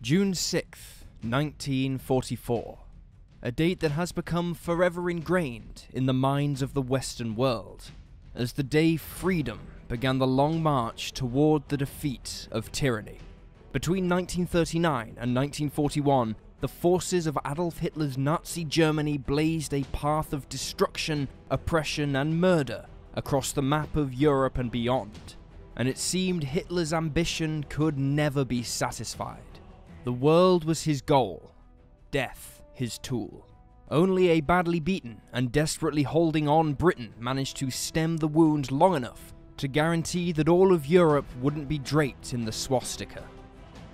June 6th, 1944. A date that has become forever ingrained in the minds of the Western world, as the day freedom began the long march toward the defeat of tyranny. Between 1939 and 1941, the forces of Adolf Hitler's Nazi Germany blazed a path of destruction, oppression, and murder across the map of Europe and beyond, and it seemed Hitler's ambition could never be satisfied. The world was his goal, death his tool. Only a badly beaten and desperately holding on Britain managed to stem the wound long enough to guarantee that all of Europe wouldn't be draped in the swastika.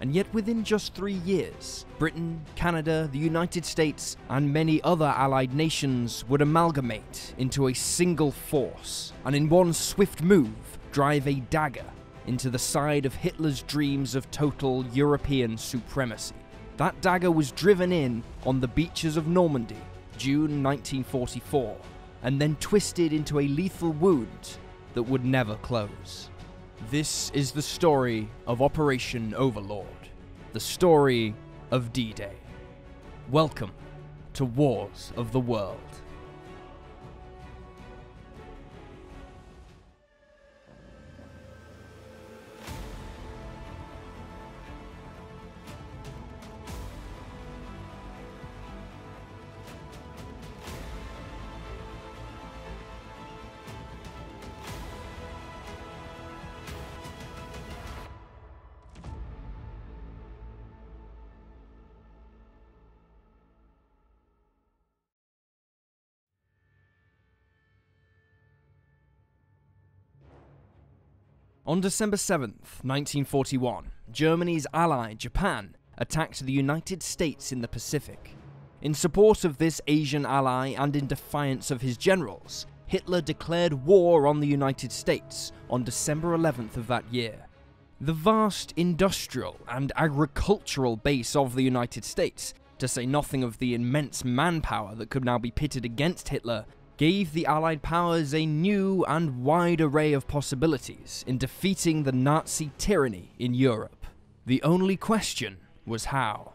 And yet within just 3 years, Britain, Canada, the United States, and many other allied nations would amalgamate into a single force, and in one swift move, drive a dagger into the side of Hitler's dreams of total European supremacy. That dagger was driven in on the beaches of Normandy, June 1944, and then twisted into a lethal wound that would never close. This is the story of Operation Overlord, the story of D-Day. Welcome to Wars of the World. On December 7th, 1941, Germany's ally, Japan, attacked the United States in the Pacific. In support of this Asian ally and in defiance of his generals, Hitler declared war on the United States on December 11th of that year. The vast industrial and agricultural base of the United States, to say nothing of the immense manpower that could now be pitted against Hitler, gave the Allied powers a new and wide array of possibilities in defeating the Nazi tyranny in Europe. The only question was how.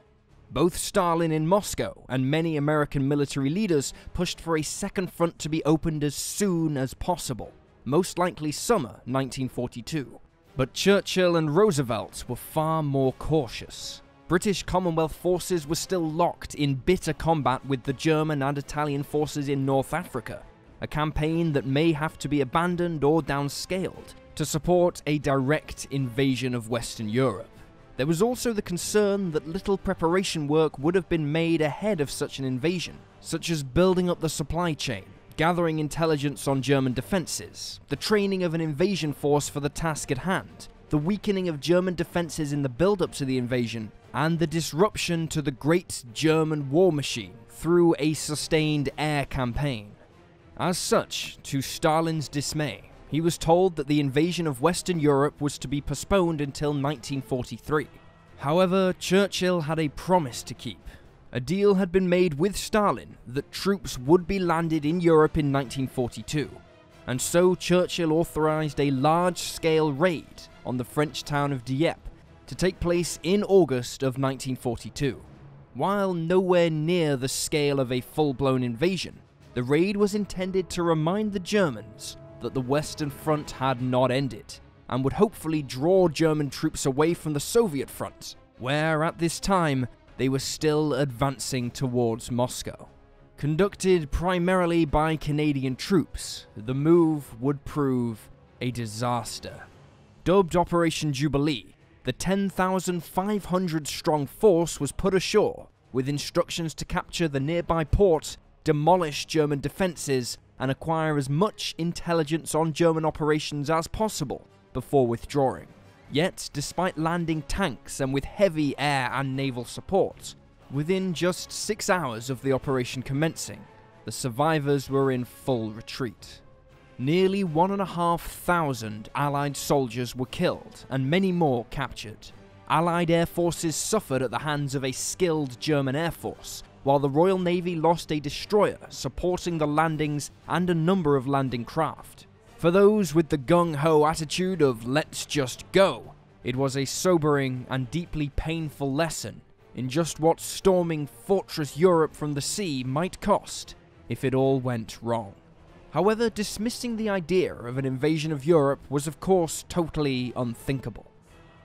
Both Stalin in Moscow and many American military leaders pushed for a second front to be opened as soon as possible, most likely summer 1942. But Churchill and Roosevelt were far more cautious. British Commonwealth forces were still locked in bitter combat with the German and Italian forces in North Africa, a campaign that may have to be abandoned or downscaled to support a direct invasion of Western Europe. There was also the concern that little preparation work would have been made ahead of such an invasion, such as building up the supply chain, gathering intelligence on German defences, the training of an invasion force for the task at hand, the weakening of German defences in the build-up to the invasion, and the disruption to the great German war machine through a sustained air campaign. As such, to Stalin's dismay, he was told that the invasion of Western Europe was to be postponed until 1943. However, Churchill had a promise to keep. A deal had been made with Stalin that troops would be landed in Europe in 1942, and so Churchill authorized a large-scale raid on the French town of Dieppe to take place in August of 1942. While nowhere near the scale of a full-blown invasion, the raid was intended to remind the Germans that the Western Front had not ended, and would hopefully draw German troops away from the Soviet front, where at this time they were still advancing towards Moscow. Conducted primarily by Canadian troops, the move would prove a disaster. Dubbed Operation Jubilee, the 10,500-strong force was put ashore with instructions to capture the nearby port, demolish German defences, and acquire as much intelligence on German operations as possible before withdrawing. Yet, despite landing tanks and with heavy air and naval support, within just 6 hours of the operation commencing, the survivors were in full retreat. Nearly 1,500 Allied soldiers were killed and many more captured. Allied air forces suffered at the hands of a skilled German air force, while the Royal Navy lost a destroyer supporting the landings and a number of landing craft. For those with the gung-ho attitude of "let's just go," it was a sobering and deeply painful lesson in just what storming Fortress Europe from the sea might cost if it all went wrong. However, dismissing the idea of an invasion of Europe was of course totally unthinkable.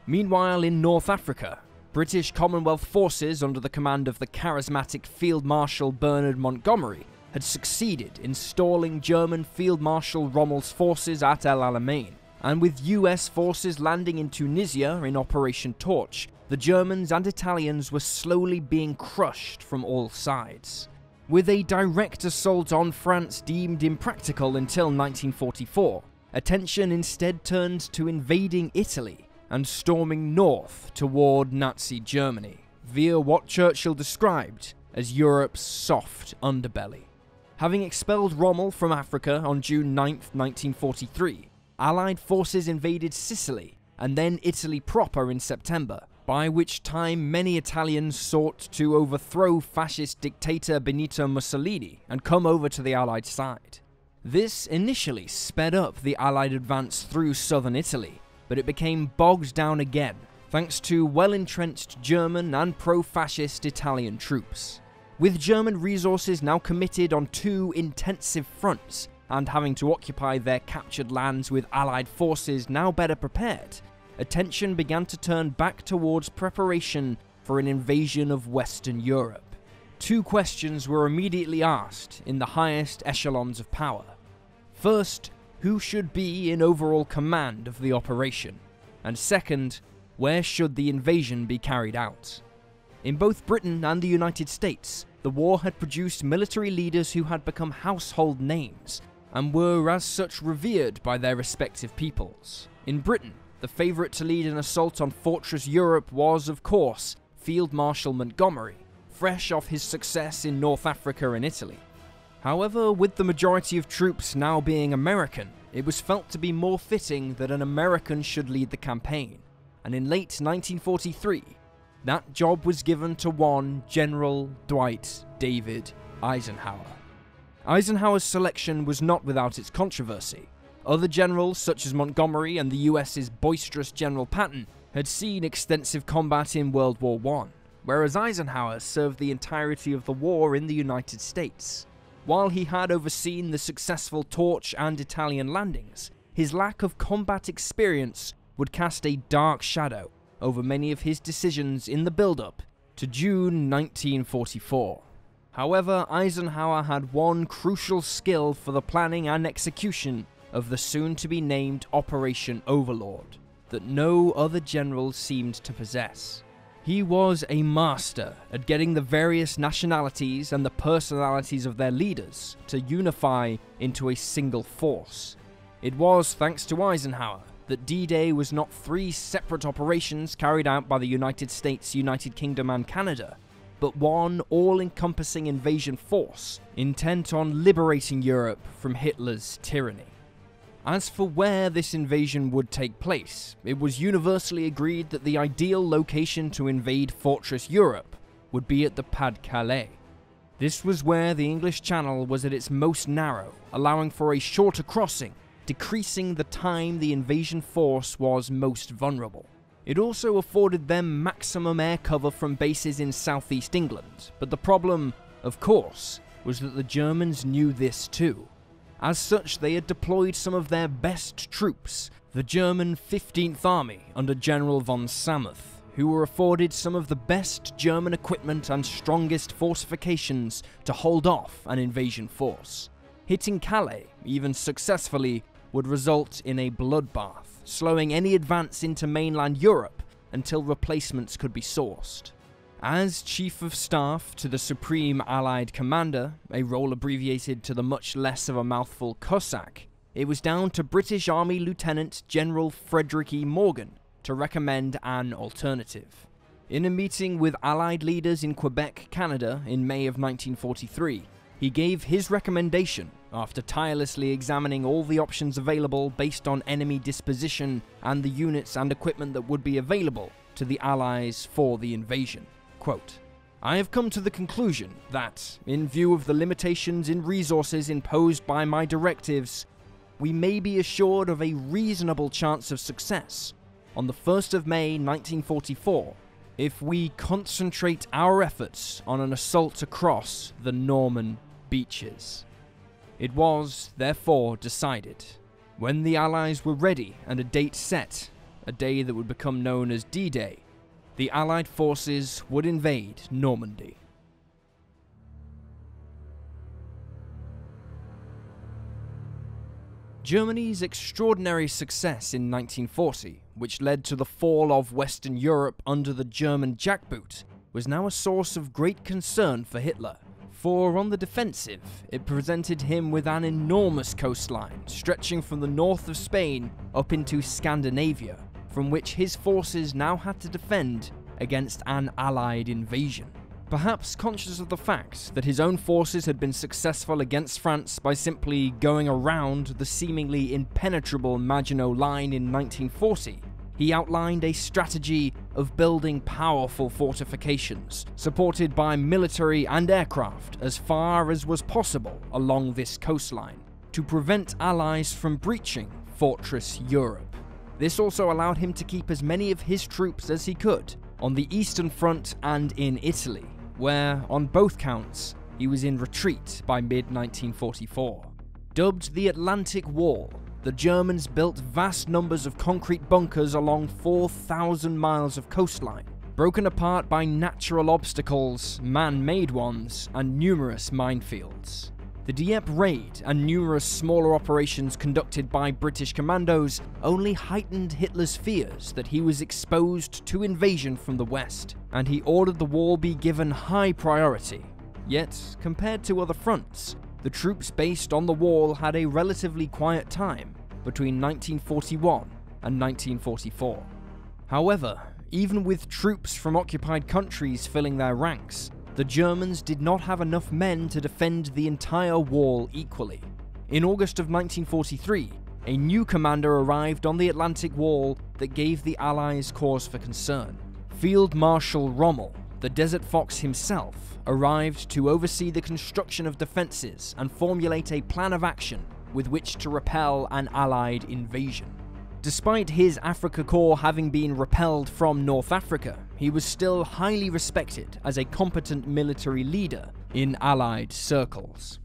Meanwhile, in North Africa, British Commonwealth forces under the command of the charismatic Field Marshal Bernard Montgomery had succeeded in stalling German Field Marshal Rommel's forces at El Alamein, and with US forces landing in Tunisia in Operation Torch, the Germans and Italians were slowly being crushed from all sides. With a direct assault on France deemed impractical until 1944, attention instead turned to invading Italy and storming north toward Nazi Germany, via what Churchill described as Europe's soft underbelly. Having expelled Rommel from Africa on June 9, 1943, Allied forces invaded Sicily and then Italy proper in September, by which time many Italians sought to overthrow fascist dictator Benito Mussolini and come over to the Allied side. This initially sped up the Allied advance through southern Italy, but it became bogged down again thanks to well-entrenched German and pro-fascist Italian troops. With German resources now committed on two intensive fronts, and having to occupy their captured lands with Allied forces now better prepared, attention began to turn back towards preparation for an invasion of Western Europe. Two questions were immediately asked in the highest echelons of power. First, who should be in overall command of the operation? And second, where should the invasion be carried out? In both Britain and the United States, the war had produced military leaders who had become household names, and were as such revered by their respective peoples. In Britain, the favourite to lead an assault on Fortress Europe was, of course, Field Marshal Montgomery, fresh off his success in North Africa and Italy. However, with the majority of troops now being American, it was felt to be more fitting that an American should lead the campaign, and in late 1943, that job was given to one General Dwight David Eisenhower. Eisenhower's selection was not without its controversy. Other generals, such as Montgomery and the US's boisterous General Patton, had seen extensive combat in World War I, whereas Eisenhower served the entirety of the war in the United States. While he had overseen the successful Torch and Italian landings, his lack of combat experience would cast a dark shadow over many of his decisions in the build-up to June 1944. However, Eisenhower had one crucial skill for the planning and execution of the soon-to-be-named Operation Overlord that no other general seemed to possess. He was a master at getting the various nationalities and the personalities of their leaders to unify into a single force. It was thanks to Eisenhower that D-Day was not three separate operations carried out by the United States, United Kingdom and Canada, but one all-encompassing invasion force intent on liberating Europe from Hitler's tyranny. As for where this invasion would take place, it was universally agreed that the ideal location to invade Fortress Europe would be at the Pas-de-Calais. This was where the English Channel was at its most narrow, allowing for a shorter crossing, decreasing the time the invasion force was most vulnerable. It also afforded them maximum air cover from bases in southeast England, but the problem, of course, was that the Germans knew this too. As such, they had deployed some of their best troops, the German 15th Army under General von Samuth, who were afforded some of the best German equipment and strongest fortifications to hold off an invasion force. Hitting Calais, even successfully, would result in a bloodbath, slowing any advance into mainland Europe until replacements could be sourced. As Chief of Staff to the Supreme Allied Commander, a role abbreviated to the much less of a mouthful Cossack, it was down to British Army Lieutenant General Frederick E. Morgan to recommend an alternative. In a meeting with Allied leaders in Quebec, Canada in May of 1943, he gave his recommendation after tirelessly examining all the options available based on enemy disposition and the units and equipment that would be available to the Allies for the invasion. Quote, "I have come to the conclusion that, in view of the limitations in resources imposed by my directives, we may be assured of a reasonable chance of success on the 1st of May 1944 if we concentrate our efforts on an assault across the Norman beaches. It was, therefore, decided, when the Allies were ready and a date set, a day that would become known as D-Day, the Allied forces would invade Normandy. Germany's extraordinary success in 1940, which led to the fall of Western Europe under the German jackboot, was now a source of great concern for Hitler. For on the defensive, it presented him with an enormous coastline stretching from the north of Spain up into Scandinavia, from which his forces now had to defend against an Allied invasion. Perhaps conscious of the fact that his own forces had been successful against France by simply going around the seemingly impenetrable Maginot Line in 1940, he outlined a strategy of building powerful fortifications, supported by military and aircraft as far as was possible along this coastline, to prevent Allies from breaching Fortress Europe. This also allowed him to keep as many of his troops as he could on the Eastern Front and in Italy, where, on both counts, he was in retreat by mid-1944. Dubbed the Atlantic Wall, the Germans built vast numbers of concrete bunkers along 4,000 miles of coastline, broken apart by natural obstacles, man-made ones, and numerous minefields. The Dieppe raid and numerous smaller operations conducted by British commandos only heightened Hitler's fears that he was exposed to invasion from the west, and he ordered the wall be given high priority. Yet, compared to other fronts, the troops based on the wall had a relatively quiet time between 1941 and 1944. However, even with troops from occupied countries filling their ranks, the Germans did not have enough men to defend the entire wall equally. In August of 1943, a new commander arrived on the Atlantic Wall that gave the Allies cause for concern. Field Marshal Rommel, the Desert Fox himself, arrived to oversee the construction of defenses and formulate a plan of action with which to repel an Allied invasion. Despite his Africa Corps having been repelled from North Africa, he was still highly respected as a competent military leader in Allied circles.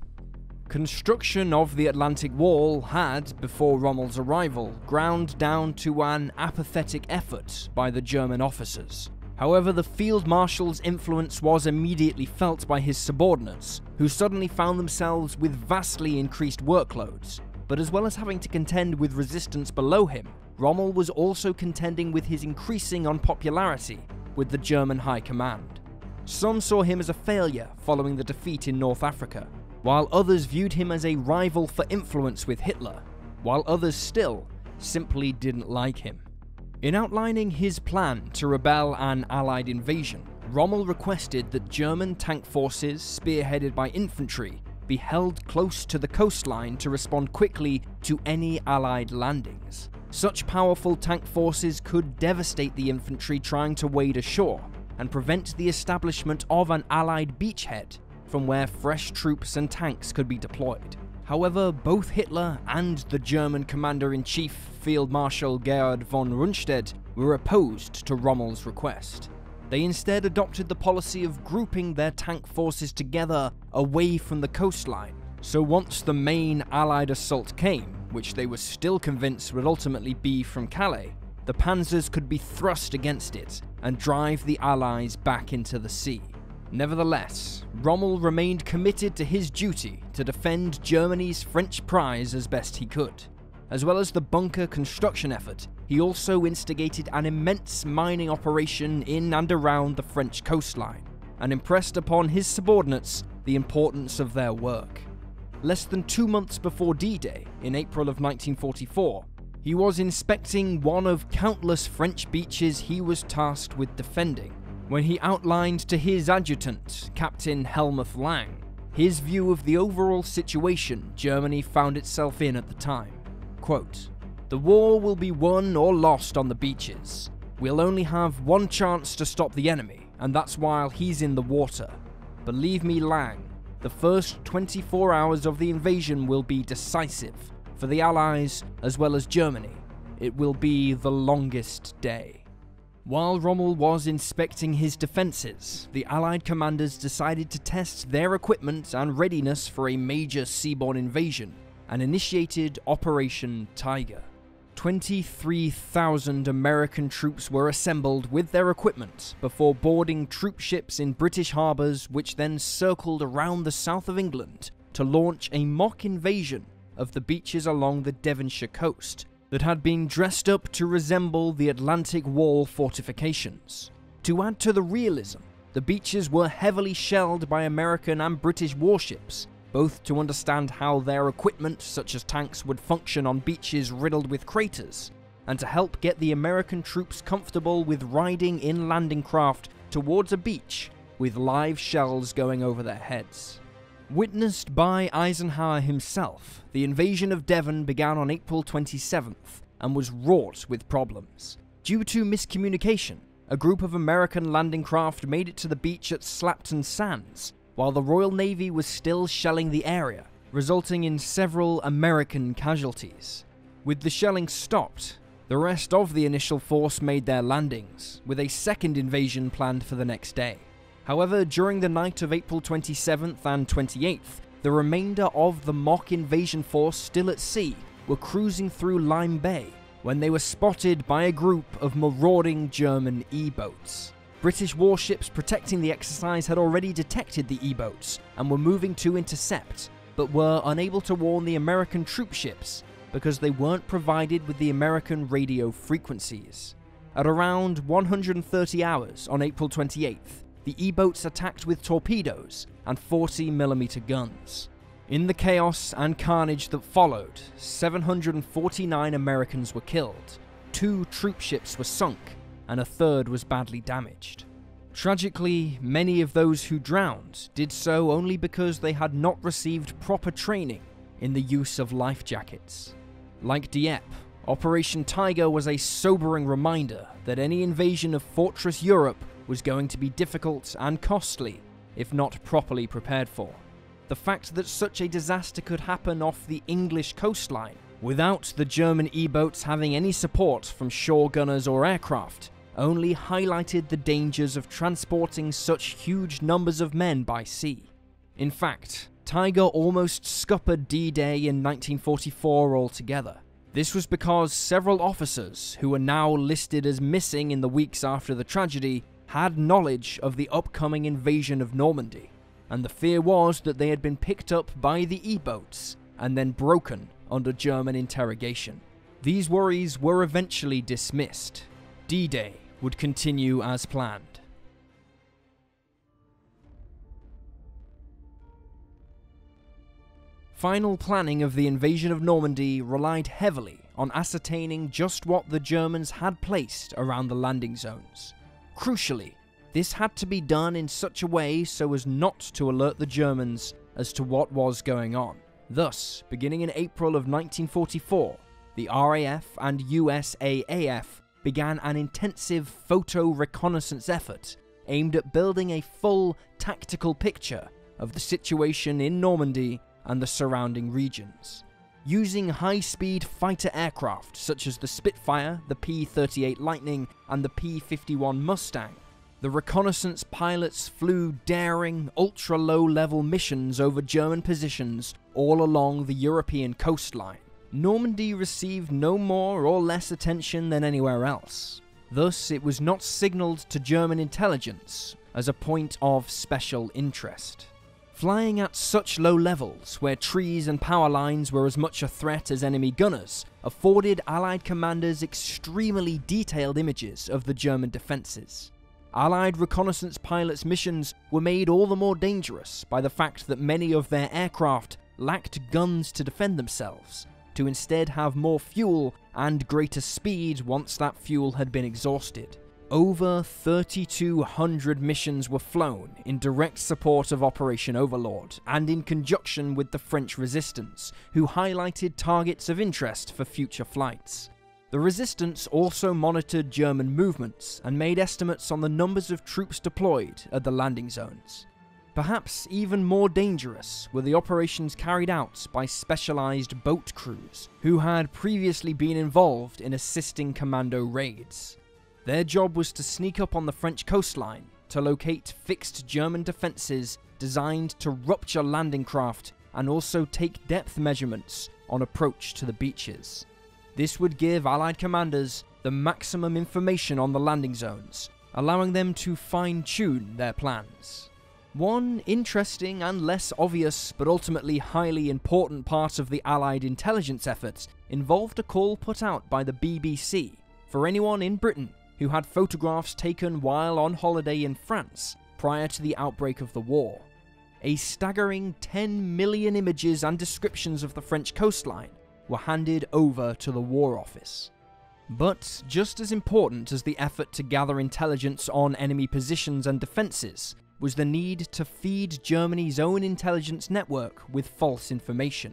Construction of the Atlantic Wall had, before Rommel's arrival, ground down to an apathetic effort by the German officers. However, the Field Marshal's influence was immediately felt by his subordinates, who suddenly found themselves with vastly increased workloads. But as well as having to contend with resistance below him, Rommel was also contending with his increasing unpopularity with the German High Command. Some saw him as a failure following the defeat in North Africa, while others viewed him as a rival for influence with Hitler, while others still simply didn't like him. In outlining his plan to repel an Allied invasion, Rommel requested that German tank forces, spearheaded by infantry, be held close to the coastline to respond quickly to any Allied landings. Such powerful tank forces could devastate the infantry trying to wade ashore, and prevent the establishment of an Allied beachhead from where fresh troops and tanks could be deployed. However, both Hitler and the German Commander-in-Chief, Field Marshal Gerhard von Rundstedt, were opposed to Rommel's request. They instead adopted the policy of grouping their tank forces together away from the coastline, so once the main Allied assault came, which they were still convinced would ultimately be from Calais, the panzers could be thrust against it and drive the Allies back into the sea. Nevertheless, Rommel remained committed to his duty to defend Germany's French prize as best he could. As well as the bunker construction effort, he also instigated an immense mining operation in and around the French coastline, and impressed upon his subordinates the importance of their work. Less than 2 months before D-Day, in April of 1944, he was inspecting one of countless French beaches he was tasked with defending, when he outlined to his adjutant, Captain Helmuth Lang, his view of the overall situation Germany found itself in at the time. Quote, "The war will be won or lost on the beaches. We'll only have one chance to stop the enemy, and that's while he's in the water. Believe me, Lang, the first 24 hours of the invasion will be decisive for the Allies as well as Germany. It will be the longest day." While Rommel was inspecting his defences, the Allied commanders decided to test their equipment and readiness for a major seaborne invasion, and initiated Operation Tiger. 23,000 American troops were assembled with their equipment before boarding troop ships in British harbours, which then circled around the south of England to launch a mock invasion of the beaches along the Devonshire coast that had been dressed up to resemble the Atlantic Wall fortifications. To add to the realism, the beaches were heavily shelled by American and British warships, both to understand how their equipment, such as tanks, would function on beaches riddled with craters, and to help get the American troops comfortable with riding in landing craft towards a beach with live shells going over their heads. Witnessed by Eisenhower himself, the invasion of Devon began on April 27th and was wrought with problems. Due to miscommunication, a group of American landing craft made it to the beach at Slapton Sands, while the Royal Navy was still shelling the area, resulting in several American casualties. With the shelling stopped, the rest of the initial force made their landings, with a second invasion planned for the next day. However, during the night of April 27th and 28th, the remainder of the mock invasion force still at sea were cruising through Lyme Bay when they were spotted by a group of marauding German E-boats. British warships protecting the exercise had already detected the E-boats and were moving to intercept, but were unable to warn the American troop ships because they weren't provided with the American radio frequencies. At around 130 hours on April 28th, the E-boats attacked with torpedoes and 40mm guns. In the chaos and carnage that followed, 749 Americans were killed, 2 troop ships were sunk, and a third was badly damaged. Tragically, many of those who drowned did so only because they had not received proper training in the use of life jackets. Like Dieppe, Operation Tiger was a sobering reminder that any invasion of Fortress Europe was going to be difficult and costly if not properly prepared for. The fact that such a disaster could happen off the English coastline without the German E-boats having any support from shore gunners or aircraft only highlighted the dangers of transporting such huge numbers of men by sea. In fact, Tiger almost scuppered D-Day in 1944 altogether. This was because several officers who were now listed as missing in the weeks after the tragedy had knowledge of the upcoming invasion of Normandy, and the fear was that they had been picked up by the E-boats and then broken under German interrogation. These worries were eventually dismissed. D-Day would continue as planned. Final planning of the invasion of Normandy relied heavily on ascertaining just what the Germans had placed around the landing zones. Crucially, this had to be done in such a way so as not to alert the Germans as to what was going on. Thus, beginning in April of 1944, the RAF and USAAF began an intensive photo reconnaissance effort aimed at building a full tactical picture of the situation in Normandy and the surrounding regions. Using high-speed fighter aircraft such as the Spitfire, the P-38 Lightning, and the P-51 Mustang, the reconnaissance pilots flew daring, ultra-low-level missions over German positions all along the European coastline. Normandy received no more or less attention than anywhere else. Thus, it was not signalled to German intelligence as a point of special interest. Flying at such low levels, where trees and power lines were as much a threat as enemy gunners, afforded Allied commanders extremely detailed images of the German defences. Allied reconnaissance pilots' missions were made all the more dangerous by the fact that many of their aircraft lacked guns to defend themselves, to instead have more fuel and greater speed once that fuel had been exhausted. Over 3,200 missions were flown in direct support of Operation Overlord and in conjunction with the French resistance, who highlighted targets of interest for future flights. The resistance also monitored German movements and made estimates on the numbers of troops deployed at the landing zones. Perhaps even more dangerous were the operations carried out by specialized boat crews, who had previously been involved in assisting commando raids. Their job was to sneak up on the French coastline to locate fixed German defences designed to rupture landing craft and also take depth measurements on approach to the beaches. This would give Allied commanders the maximum information on the landing zones, allowing them to fine-tune their plans. One interesting and less obvious but ultimately highly important part of the Allied intelligence efforts involved a call put out by the BBC for anyone in Britain who had photographs taken while on holiday in France prior to the outbreak of the war. A staggering 10 million images and descriptions of the French coastline were handed over to the War Office. But just as important as the effort to gather intelligence on enemy positions and defences was the need to feed Germany's own intelligence network with false information.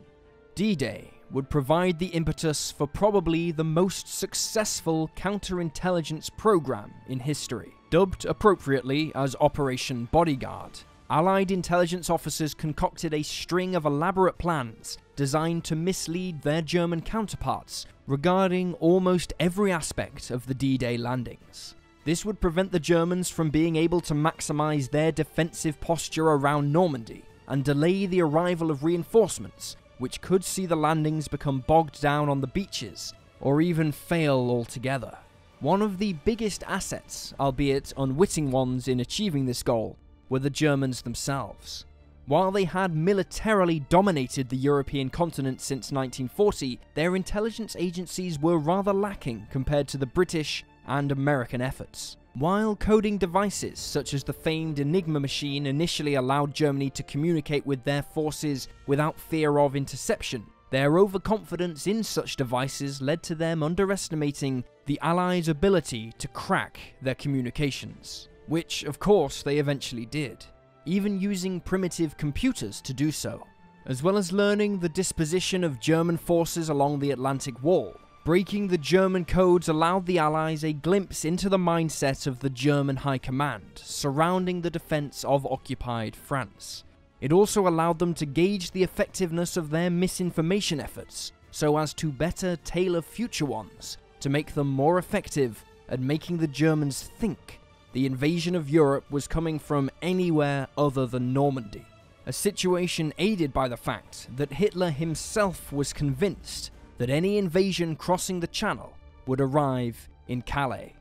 D-Day would provide the impetus for probably the most successful counterintelligence program in history. Dubbed appropriately as Operation Bodyguard, Allied intelligence officers concocted a string of elaborate plans designed to mislead their German counterparts regarding almost every aspect of the D-Day landings. This would prevent the Germans from being able to maximize their defensive posture around Normandy and delay the arrival of reinforcements, which could see the landings become bogged down on the beaches or even fail altogether. One of the biggest assets, albeit unwitting ones in achieving this goal, were the Germans themselves. While they had militarily dominated the European continent since 1940, their intelligence agencies were rather lacking compared to the British and American efforts. While coding devices such as the famed Enigma machine initially allowed Germany to communicate with their forces without fear of interception, their overconfidence in such devices led to them underestimating the Allies' ability to crack their communications, which of course they eventually did, even using primitive computers to do so. As well as learning the disposition of German forces along the Atlantic Wall, breaking the German codes allowed the Allies a glimpse into the mindset of the German High Command surrounding the defense of occupied France. It also allowed them to gauge the effectiveness of their misinformation efforts so as to better tailor future ones to make them more effective at making the Germans think the invasion of Europe was coming from anywhere other than Normandy. A situation aided by the fact that Hitler himself was convinced that any invasion crossing the Channel would arrive in Calais.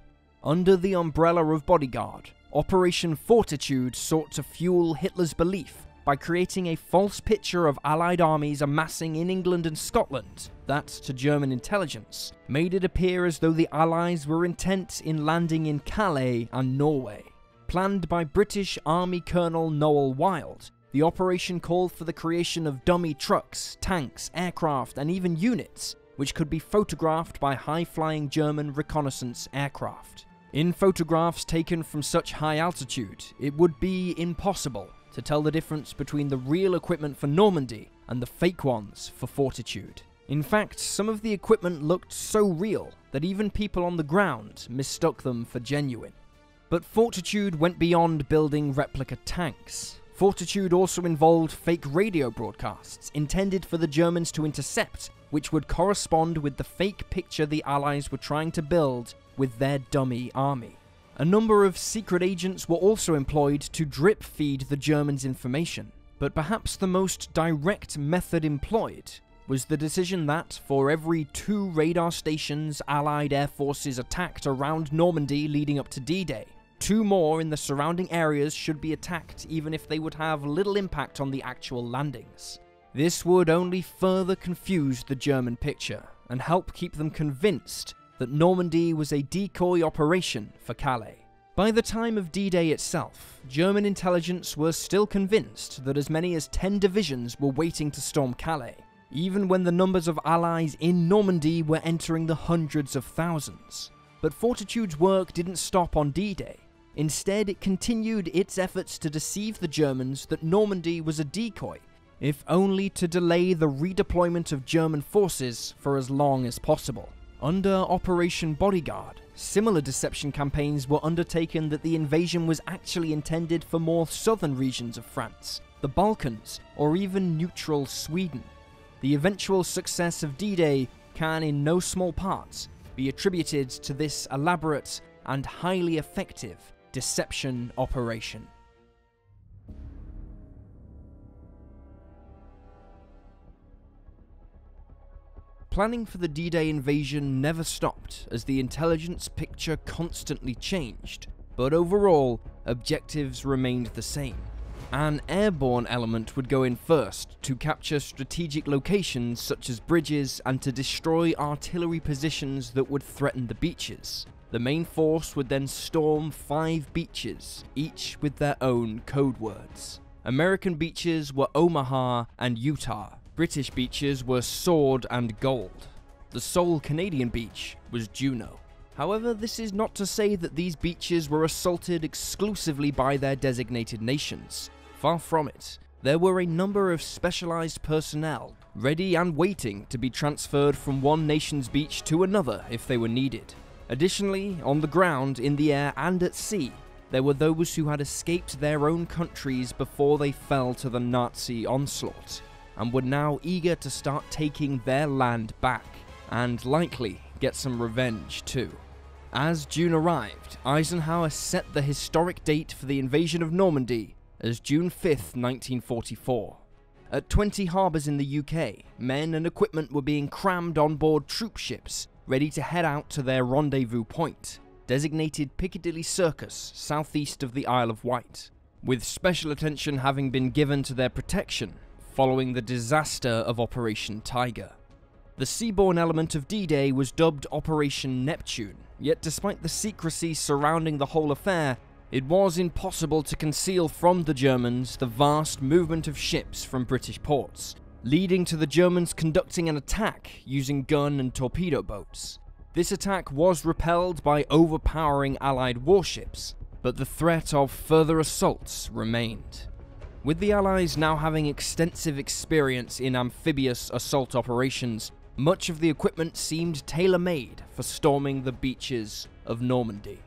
Under the umbrella of Bodyguard, Operation Fortitude sought to fuel Hitler's belief by creating a false picture of Allied armies amassing in England and Scotland that, to German intelligence, made it appear as though the Allies were intent in landing in Calais and Norway. Planned by British Army Colonel Noel Wild, the operation called for the creation of dummy trucks, tanks, aircraft, and even units, which could be photographed by high-flying German reconnaissance aircraft. In photographs taken from such high altitude, it would be impossible to tell the difference between the real equipment for Normandy and the fake ones for Fortitude. In fact, some of the equipment looked so real that even people on the ground mistook them for genuine. But Fortitude went beyond building replica tanks. Fortitude also involved fake radio broadcasts intended for the Germans to intercept, which would correspond with the fake picture the Allies were trying to build with their dummy army. A number of secret agents were also employed to drip feed the Germans information, but perhaps the most direct method employed was the decision that, for every 2 radar stations Allied air forces attacked around Normandy leading up to D-Day, 2 more in the surrounding areas should be attacked even if they would have little impact on the actual landings. This would only further confuse the German picture and help keep them convinced that Normandy was a decoy operation for Calais. By the time of D-Day itself, German intelligence was still convinced that as many as 10 divisions were waiting to storm Calais, even when the numbers of Allies in Normandy were entering the hundreds of thousands. But Fortitude's work didn't stop on D-Day. Instead, it continued its efforts to deceive the Germans that Normandy was a decoy, if only to delay the redeployment of German forces for as long as possible. Under Operation Bodyguard, similar deception campaigns were undertaken that the invasion was actually intended for more southern regions of France, the Balkans, or even neutral Sweden. The eventual success of D-Day can, in no small part, be attributed to this elaborate and highly effective deception operation. Planning for the D-Day invasion never stopped as the intelligence picture constantly changed, but overall, objectives remained the same. An airborne element would go in first to capture strategic locations such as bridges and to destroy artillery positions that would threaten the beaches. The main force would then storm 5 beaches, each with their own code words. American beaches were Omaha and Utah. British beaches were Sword and Gold. The sole Canadian beach was Juno. However, this is not to say that these beaches were assaulted exclusively by their designated nations. Far from it. There were a number of specialized personnel, ready and waiting to be transferred from one nation's beach to another if they were needed. Additionally, on the ground, in the air and at sea, there were those who had escaped their own countries before they fell to the Nazi onslaught, and were now eager to start taking their land back, and likely get some revenge too. As June arrived, Eisenhower set the historic date for the invasion of Normandy as June 5th, 1944. At 20 harbours in the UK, men and equipment were being crammed on board troop ships, ready to head out to their rendezvous point, designated Piccadilly Circus, southeast of the Isle of Wight, with special attention having been given to their protection following the disaster of Operation Tiger. The seaborne element of D-Day was dubbed Operation Neptune, yet despite the secrecy surrounding the whole affair, it was impossible to conceal from the Germans the vast movement of ships from British ports, leading to the Germans conducting an attack using gun and torpedo boats. This attack was repelled by overpowering Allied warships, but the threat of further assaults remained. With the Allies now having extensive experience in amphibious assault operations, much of the equipment seemed tailor-made for storming the beaches of Normandy.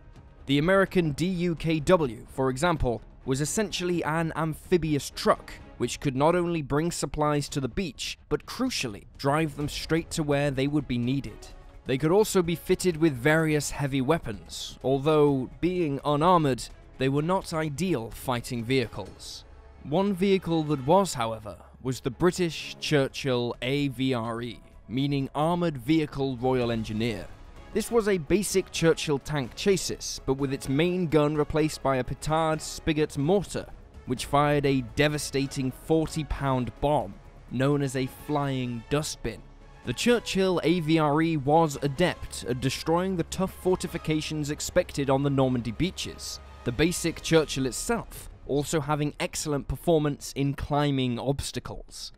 The American DUKW, for example, was essentially an amphibious truck, which could not only bring supplies to the beach, but crucially, drive them straight to where they would be needed. They could also be fitted with various heavy weapons, although, being unarmored, they were not ideal fighting vehicles. One vehicle that was, however, was the British Churchill AVRE, meaning Armoured Vehicle Royal Engineer. This was a basic Churchill tank chassis, but with its main gun replaced by a petard spigot mortar, which fired a devastating 40-pound bomb, known as a flying dustbin. The Churchill AVRE was adept at destroying the tough fortifications expected on the Normandy beaches, the basic Churchill itself also having excellent performance in climbing obstacles.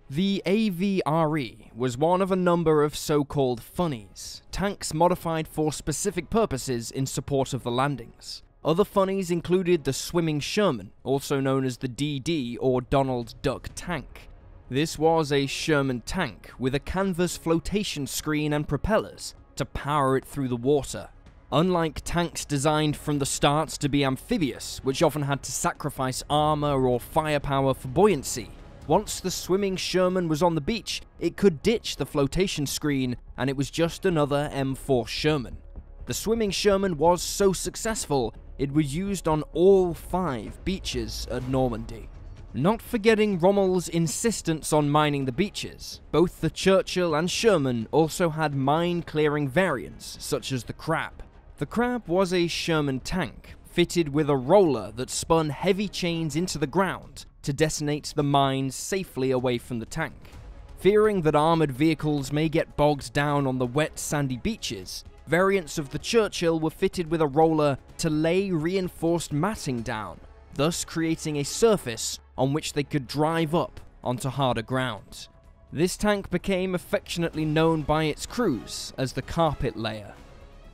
The AVRE was one of a number of so-called funnies, tanks modified for specific purposes in support of the landings. Other funnies included the Swimming Sherman, also known as the DD or Donald Duck tank. This was a Sherman tank with a canvas flotation screen and propellers to power it through the water. Unlike tanks designed from the start to be amphibious, which often had to sacrifice armor or firepower for buoyancy, once the Swimming Sherman was on the beach, it could ditch the flotation screen and it was just another M4 Sherman. The Swimming Sherman was so successful, it was used on all 5 beaches at Normandy. Not forgetting Rommel's insistence on mining the beaches, both the Churchill and Sherman also had mine-clearing variants, such as the Crab. The Crab was a Sherman tank, fitted with a roller that spun heavy chains into the ground to detonate the mines safely away from the tank. Fearing that armoured vehicles may get bogged down on the wet, sandy beaches, variants of the Churchill were fitted with a roller to lay reinforced matting down, thus creating a surface on which they could drive up onto harder ground. This tank became affectionately known by its crews as the carpet layer.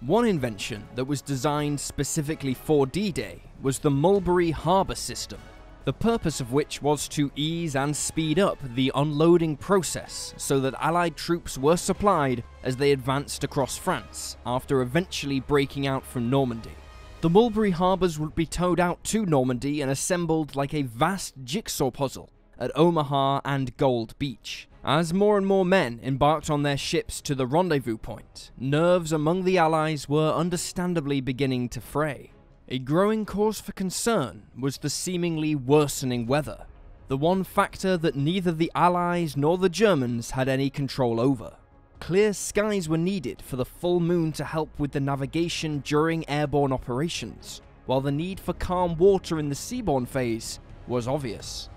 One invention that was designed specifically for D-Day was the Mulberry Harbour system, the purpose of which was to ease and speed up the unloading process so that Allied troops were supplied as they advanced across France, after eventually breaking out from Normandy. The Mulberry Harbours would be towed out to Normandy and assembled like a vast jigsaw puzzle at Omaha and Gold Beach. As more and more men embarked on their ships to the rendezvous point, nerves among the Allies were understandably beginning to fray. A growing cause for concern was the seemingly worsening weather, the one factor that neither the Allies nor the Germans had any control over. Clear skies were needed for the full moon to help with the navigation during airborne operations, while the need for calm water in the seaborne phase was obvious.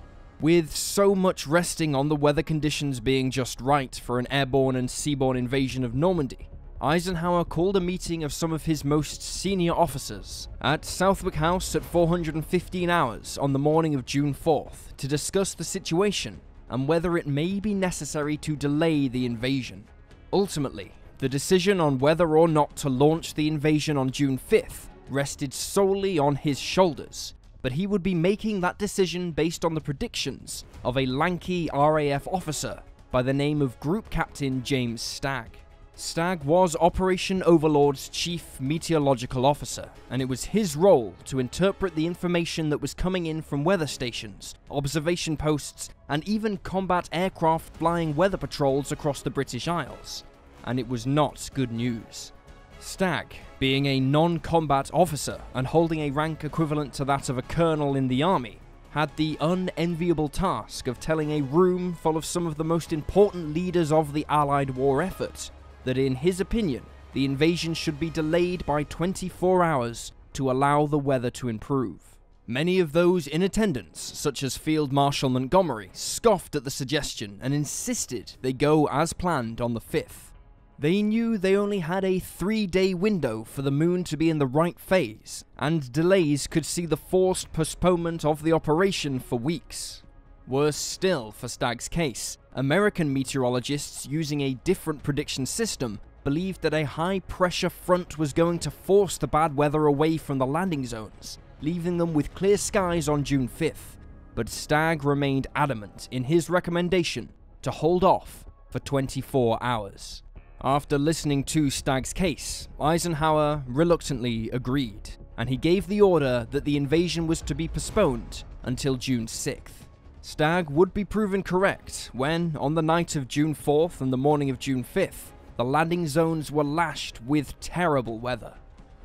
With so much resting on the weather conditions being just right for an airborne and seaborne invasion of Normandy, Eisenhower called a meeting of some of his most senior officers at Southwick House at 415 hours on the morning of June 4th to discuss the situation and whether it may be necessary to delay the invasion. Ultimately, the decision on whether or not to launch the invasion on June 5th rested solely on his shoulders, but he would be making that decision based on the predictions of a lanky RAF officer by the name of Group Captain James Stagg. Stagg was Operation Overlord's chief meteorological officer, and it was his role to interpret the information that was coming in from weather stations, observation posts, and even combat aircraft flying weather patrols across the British Isles. And it was not good news. Stagg, being a non-combat officer and holding a rank equivalent to that of a colonel in the army, had the unenviable task of telling a room full of some of the most important leaders of the Allied war effort that in his opinion, the invasion should be delayed by 24 hours to allow the weather to improve. Many of those in attendance, such as Field Marshal Montgomery, scoffed at the suggestion and insisted they go as planned on the 5th. They knew they only had a 3-day window for the moon to be in the right phase, and delays could see the forced postponement of the operation for weeks. Worse still for Stagg's case, American meteorologists using a different prediction system believed that a high-pressure front was going to force the bad weather away from the landing zones, leaving them with clear skies on June 5th. But Stagg remained adamant in his recommendation to hold off for 24 hours. After listening to Stagg's case, Eisenhower reluctantly agreed, and he gave the order that the invasion was to be postponed until June 6th. Stagg would be proven correct when, on the night of June 4th and the morning of June 5th, the landing zones were lashed with terrible weather.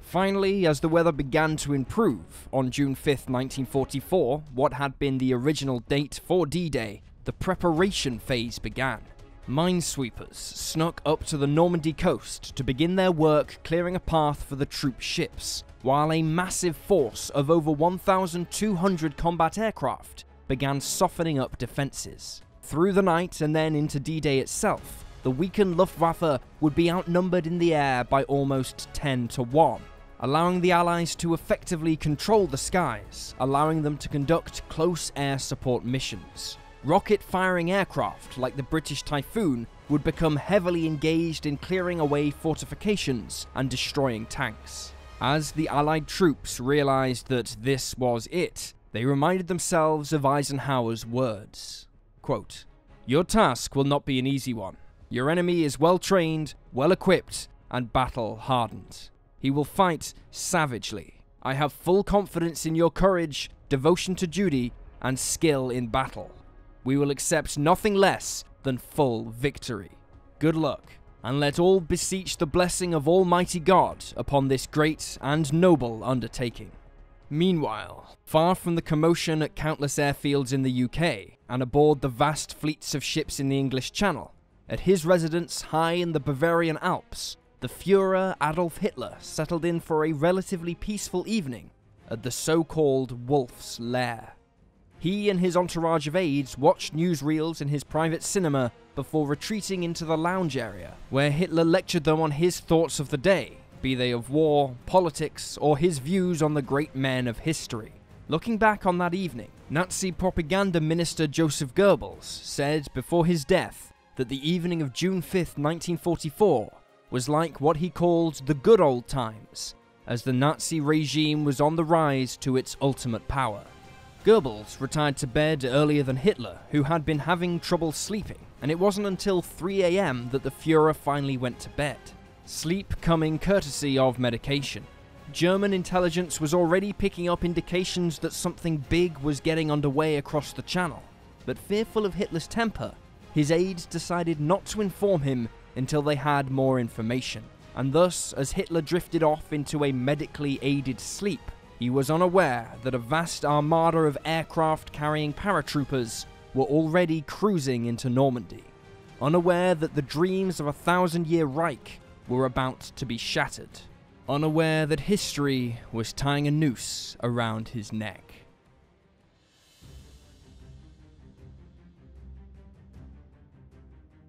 Finally, as the weather began to improve, on June 5th, 1944, what had been the original date for D-Day, the preparation phase began. Minesweepers snuck up to the Normandy coast to begin their work clearing a path for the troop ships, while a massive force of over 1,200 combat aircraft began softening up defenses. Through the night and then into D-Day itself, the weakened Luftwaffe would be outnumbered in the air by almost 10-1, allowing the Allies to effectively control the skies, allowing them to conduct close air support missions. Rocket-firing aircraft like the British Typhoon would become heavily engaged in clearing away fortifications and destroying tanks. As the Allied troops realized that this was it, they reminded themselves of Eisenhower's words. Quote, "Your task will not be an easy one. Your enemy is well-trained, well-equipped, and battle-hardened. He will fight savagely. I have full confidence in your courage, devotion to duty, and skill in battle. We will accept nothing less than full victory. Good luck, and let all beseech the blessing of Almighty God upon this great and noble undertaking." Meanwhile, far from the commotion at countless airfields in the UK, and aboard the vast fleets of ships in the English Channel, at his residence high in the Bavarian Alps, the Fuhrer Adolf Hitler settled in for a relatively peaceful evening at the so-called Wolf's Lair. He and his entourage of aides watched newsreels in his private cinema before retreating into the lounge area, where Hitler lectured them on his thoughts of the day, be they of war, politics, or his views on the great men of history. Looking back on that evening, Nazi propaganda minister Joseph Goebbels said before his death that the evening of June 5th, 1944 was like what he called the good old times, as the Nazi regime was on the rise to its ultimate power. Goebbels retired to bed earlier than Hitler, who had been having trouble sleeping, and it wasn't until 3 AM that the Fuhrer finally went to bed. Sleep coming courtesy of medication. German intelligence was already picking up indications that something big was getting underway across the channel, but fearful of Hitler's temper, his aides decided not to inform him until they had more information, and thus, as Hitler drifted off into a medically aided sleep, he was unaware that a vast armada of aircraft carrying paratroopers were already cruising into Normandy, unaware that the dreams of a 1,000-year Reich were about to be shattered, unaware that history was tying a noose around his neck.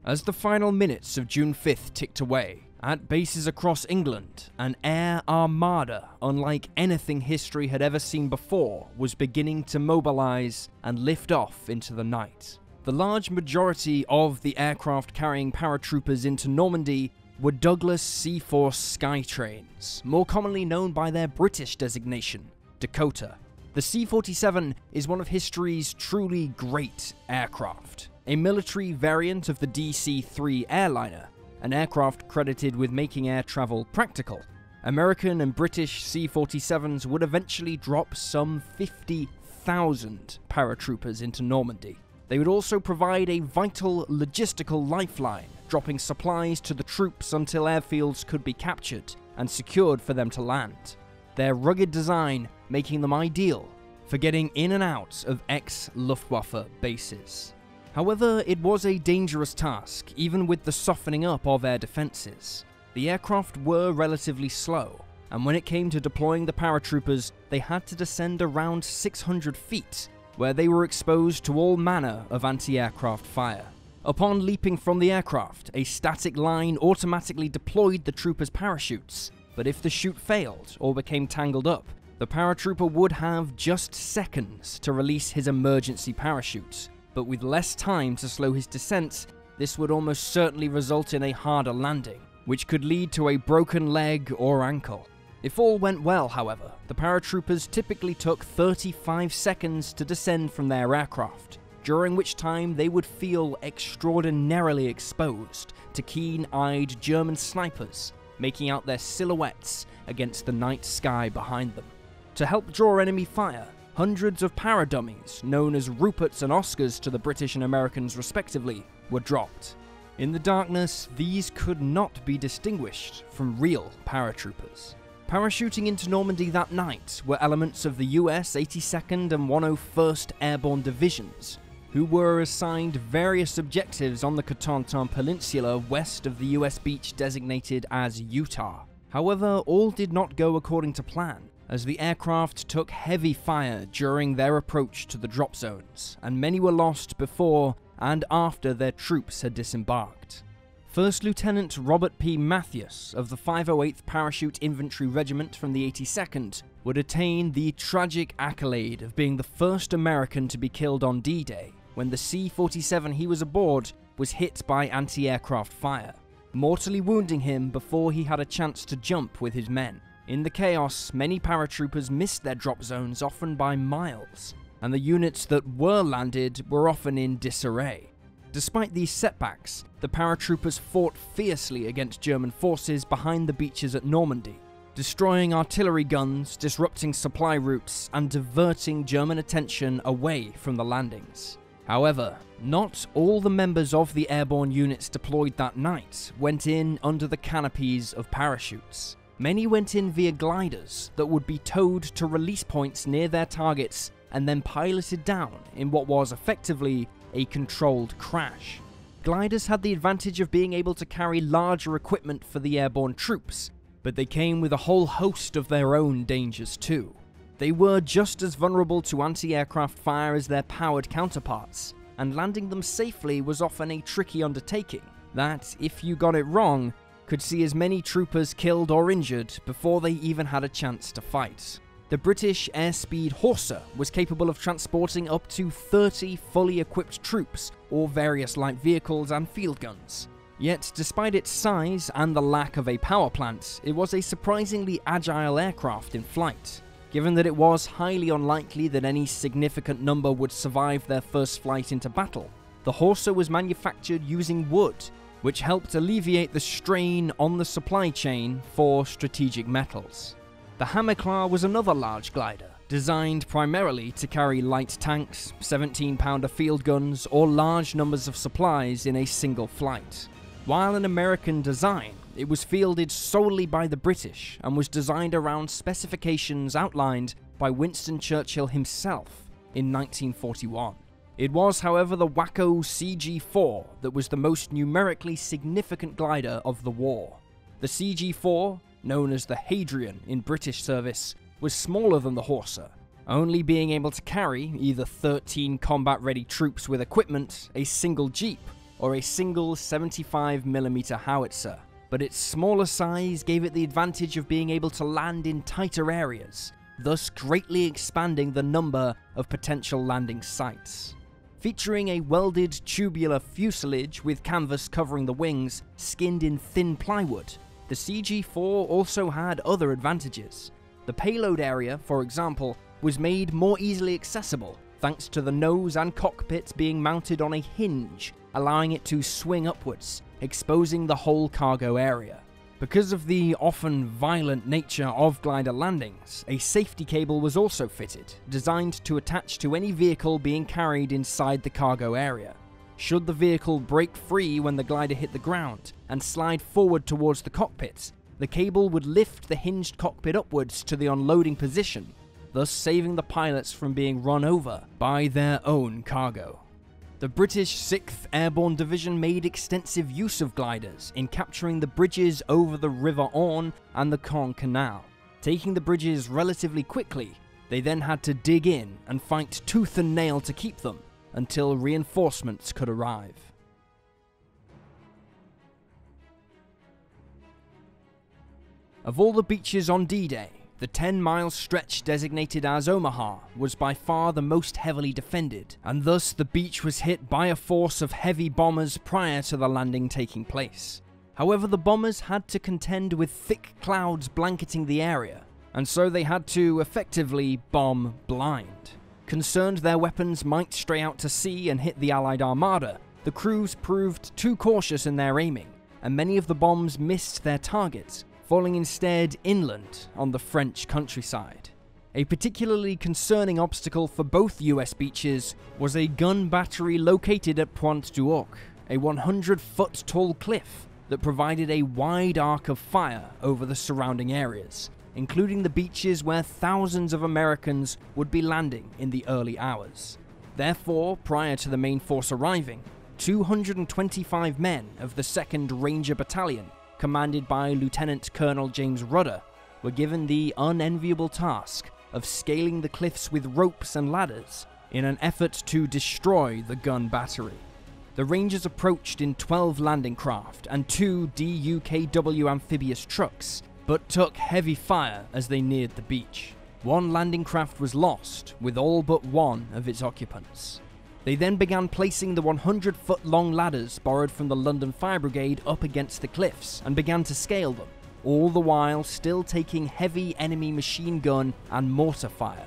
As the final minutes of June 5th ticked away, at bases across England, an air armada unlike anything history had ever seen before was beginning to mobilize and lift off into the night. The large majority of the aircraft carrying paratroopers into Normandy were Douglas C-Force Skytrains, more commonly known by their British designation, Dakota. The C-47 is one of history's truly great aircraft, a military variant of the DC-3 airliner, an aircraft credited with making air travel practical. American and British C-47s would eventually drop some 50,000 paratroopers into Normandy. They would also provide a vital logistical lifeline, dropping supplies to the troops until airfields could be captured and secured for them to land. Their rugged design making them ideal for getting in and out of ex-Luftwaffe bases. However, it was a dangerous task, even with the softening up of air defences. The aircraft were relatively slow, and when it came to deploying the paratroopers, they had to descend around 600 feet, where they were exposed to all manner of anti-aircraft fire. Upon leaping from the aircraft, a static line automatically deployed the troopers' parachutes, but if the chute failed or became tangled up, the paratrooper would have just seconds to release his emergency parachute. But with less time to slow his descent, this would almost certainly result in a harder landing, which could lead to a broken leg or ankle. If all went well, however, the paratroopers typically took 35 seconds to descend from their aircraft, during which time they would feel extraordinarily exposed to keen-eyed German snipers, making out their silhouettes against the night sky behind them. To help draw enemy fire, hundreds of paradummies, known as Ruperts and Oscars to the British and Americans respectively, were dropped. In the darkness, these could not be distinguished from real paratroopers. Parachuting into Normandy that night were elements of the US 82nd and 101st Airborne Divisions, who were assigned various objectives on the Cotentin Peninsula west of the US beach designated as Utah. However, all did not go according to plan, as the aircraft took heavy fire during their approach to the drop zones, and many were lost before and after their troops had disembarked. First Lieutenant Robert P. Mathias of the 508th Parachute Infantry Regiment from the 82nd would attain the tragic accolade of being the first American to be killed on D-Day, when the C-47 he was aboard was hit by anti-aircraft fire, mortally wounding him before he had a chance to jump with his men. In the chaos, many paratroopers missed their drop zones, often by miles, and the units that were landed were often in disarray. Despite these setbacks, the paratroopers fought fiercely against German forces behind the beaches at Normandy, destroying artillery guns, disrupting supply routes, and diverting German attention away from the landings. However, not all the members of the airborne units deployed that night went in under the canopies of parachutes. Many went in via gliders that would be towed to release points near their targets and then piloted down in what was effectively a controlled crash. Gliders had the advantage of being able to carry larger equipment for the airborne troops, but they came with a whole host of their own dangers too. They were just as vulnerable to anti-aircraft fire as their powered counterparts, and landing them safely was often a tricky undertaking that, if you got it wrong, could see as many troopers killed or injured before they even had a chance to fight. The British airspeed Horsa was capable of transporting up to 30 fully equipped troops or various light vehicles and field guns. Yet, despite its size and the lack of a power plant, it was a surprisingly agile aircraft in flight, given that it was highly unlikely that any significant number would survive their first flight into battle. The Horsa was manufactured using wood, which helped alleviate the strain on the supply chain for strategic metals. The Hammerklar was another large glider, designed primarily to carry light tanks, 17-pounder field guns, or large numbers of supplies in a single flight. While an American design, it was fielded solely by the British and was designed around specifications outlined by Winston Churchill himself in 1941. It was, however, the Waco CG-4 that was the most numerically significant glider of the war. The CG-4, known as the Hadrian in British service, was smaller than the Horsa, only being able to carry either 13 combat-ready troops with equipment, a single jeep, or a single 75mm howitzer. But its smaller size gave it the advantage of being able to land in tighter areas, thus greatly expanding the number of potential landing sites. Featuring a welded tubular fuselage with canvas covering the wings, skinned in thin plywood, the CG-4 also had other advantages. The payload area, for example, was made more easily accessible thanks to the nose and cockpit being mounted on a hinge, allowing it to swing upwards, exposing the whole cargo area. Because of the often violent nature of glider landings, a safety cable was also fitted, designed to attach to any vehicle being carried inside the cargo area. Should the vehicle break free when the glider hit the ground and slide forward towards the cockpit, the cable would lift the hinged cockpit upwards to the unloading position, thus saving the pilots from being run over by their own cargo. The British 6th Airborne Division made extensive use of gliders in capturing the bridges over the River Orne and the Caen Canal. Taking the bridges relatively quickly, they then had to dig in and fight tooth and nail to keep them until reinforcements could arrive. Of all the beaches on D-Day, the 10-mile stretch designated as Omaha was by far the most heavily defended, and thus the beach was hit by a force of heavy bombers prior to the landing taking place. However, the bombers had to contend with thick clouds blanketing the area, and so they had to effectively bomb blind. Concerned their weapons might stray out to sea and hit the Allied armada, the crews proved too cautious in their aiming, and many of the bombs missed their targets, falling instead inland on the French countryside. A particularly concerning obstacle for both US beaches was a gun battery located at Pointe du Hoc, a 100-foot tall cliff that provided a wide arc of fire over the surrounding areas, including the beaches where thousands of Americans would be landing in the early hours. Therefore, prior to the main force arriving, 225 men of the 2nd Ranger Battalion, commanded by Lieutenant Colonel James Rudder, were given the unenviable task of scaling the cliffs with ropes and ladders in an effort to destroy the gun battery. The Rangers approached in 12 landing craft and 2 DUKW amphibious trucks, but took heavy fire as they neared the beach. One landing craft was lost, with all but one of its occupants. They then began placing the 100-foot-long ladders borrowed from the London Fire Brigade up against the cliffs and began to scale them, all the while still taking heavy enemy machine gun and mortar fire.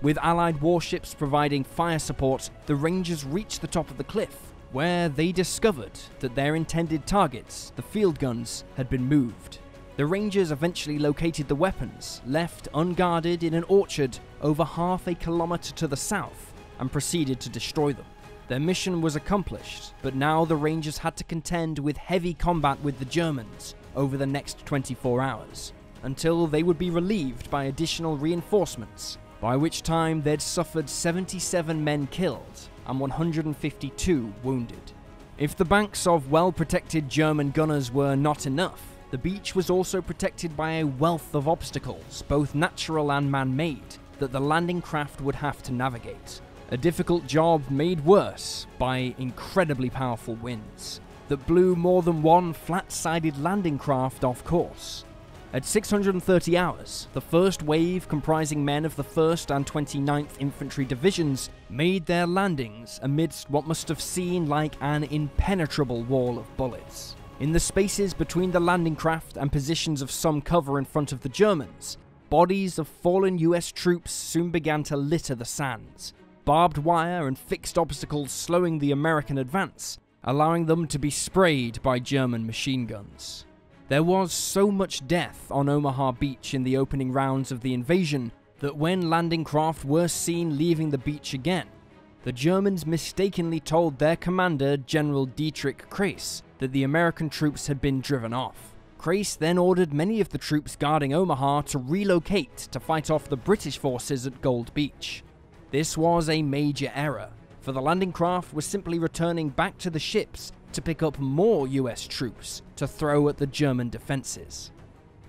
With Allied warships providing fire support, the Rangers reached the top of the cliff, where they discovered that their intended targets, the field guns, had been moved. The Rangers eventually located the weapons, left unguarded in an orchard over half a kilometre to the south, and proceeded to destroy them. Their mission was accomplished, but now the Rangers had to contend with heavy combat with the Germans over the next 24 hours, until they would be relieved by additional reinforcements, by which time they'd suffered 77 men killed and 152 wounded. If the banks of well-protected German gunners were not enough, the beach was also protected by a wealth of obstacles, both natural and man-made, that the landing craft would have to navigate. A difficult job made worse by incredibly powerful winds that blew more than one flat-sided landing craft off course. At 630 hours, the first wave, comprising men of the 1st and 29th Infantry Divisions, made their landings amidst what must have seemed like an impenetrable wall of bullets. In the spaces between the landing craft and positions of some cover in front of the Germans, bodies of fallen US troops soon began to litter the sands, barbed wire and fixed obstacles slowing the American advance, allowing them to be sprayed by German machine guns. There was so much death on Omaha Beach in the opening rounds of the invasion that when landing craft were seen leaving the beach again, the Germans mistakenly told their commander, General Dietrich Kress, that the American troops had been driven off. Kress then ordered many of the troops guarding Omaha to relocate to fight off the British forces at Gold Beach. This was a major error, for the landing craft was simply returning back to the ships to pick up more US troops to throw at the German defences.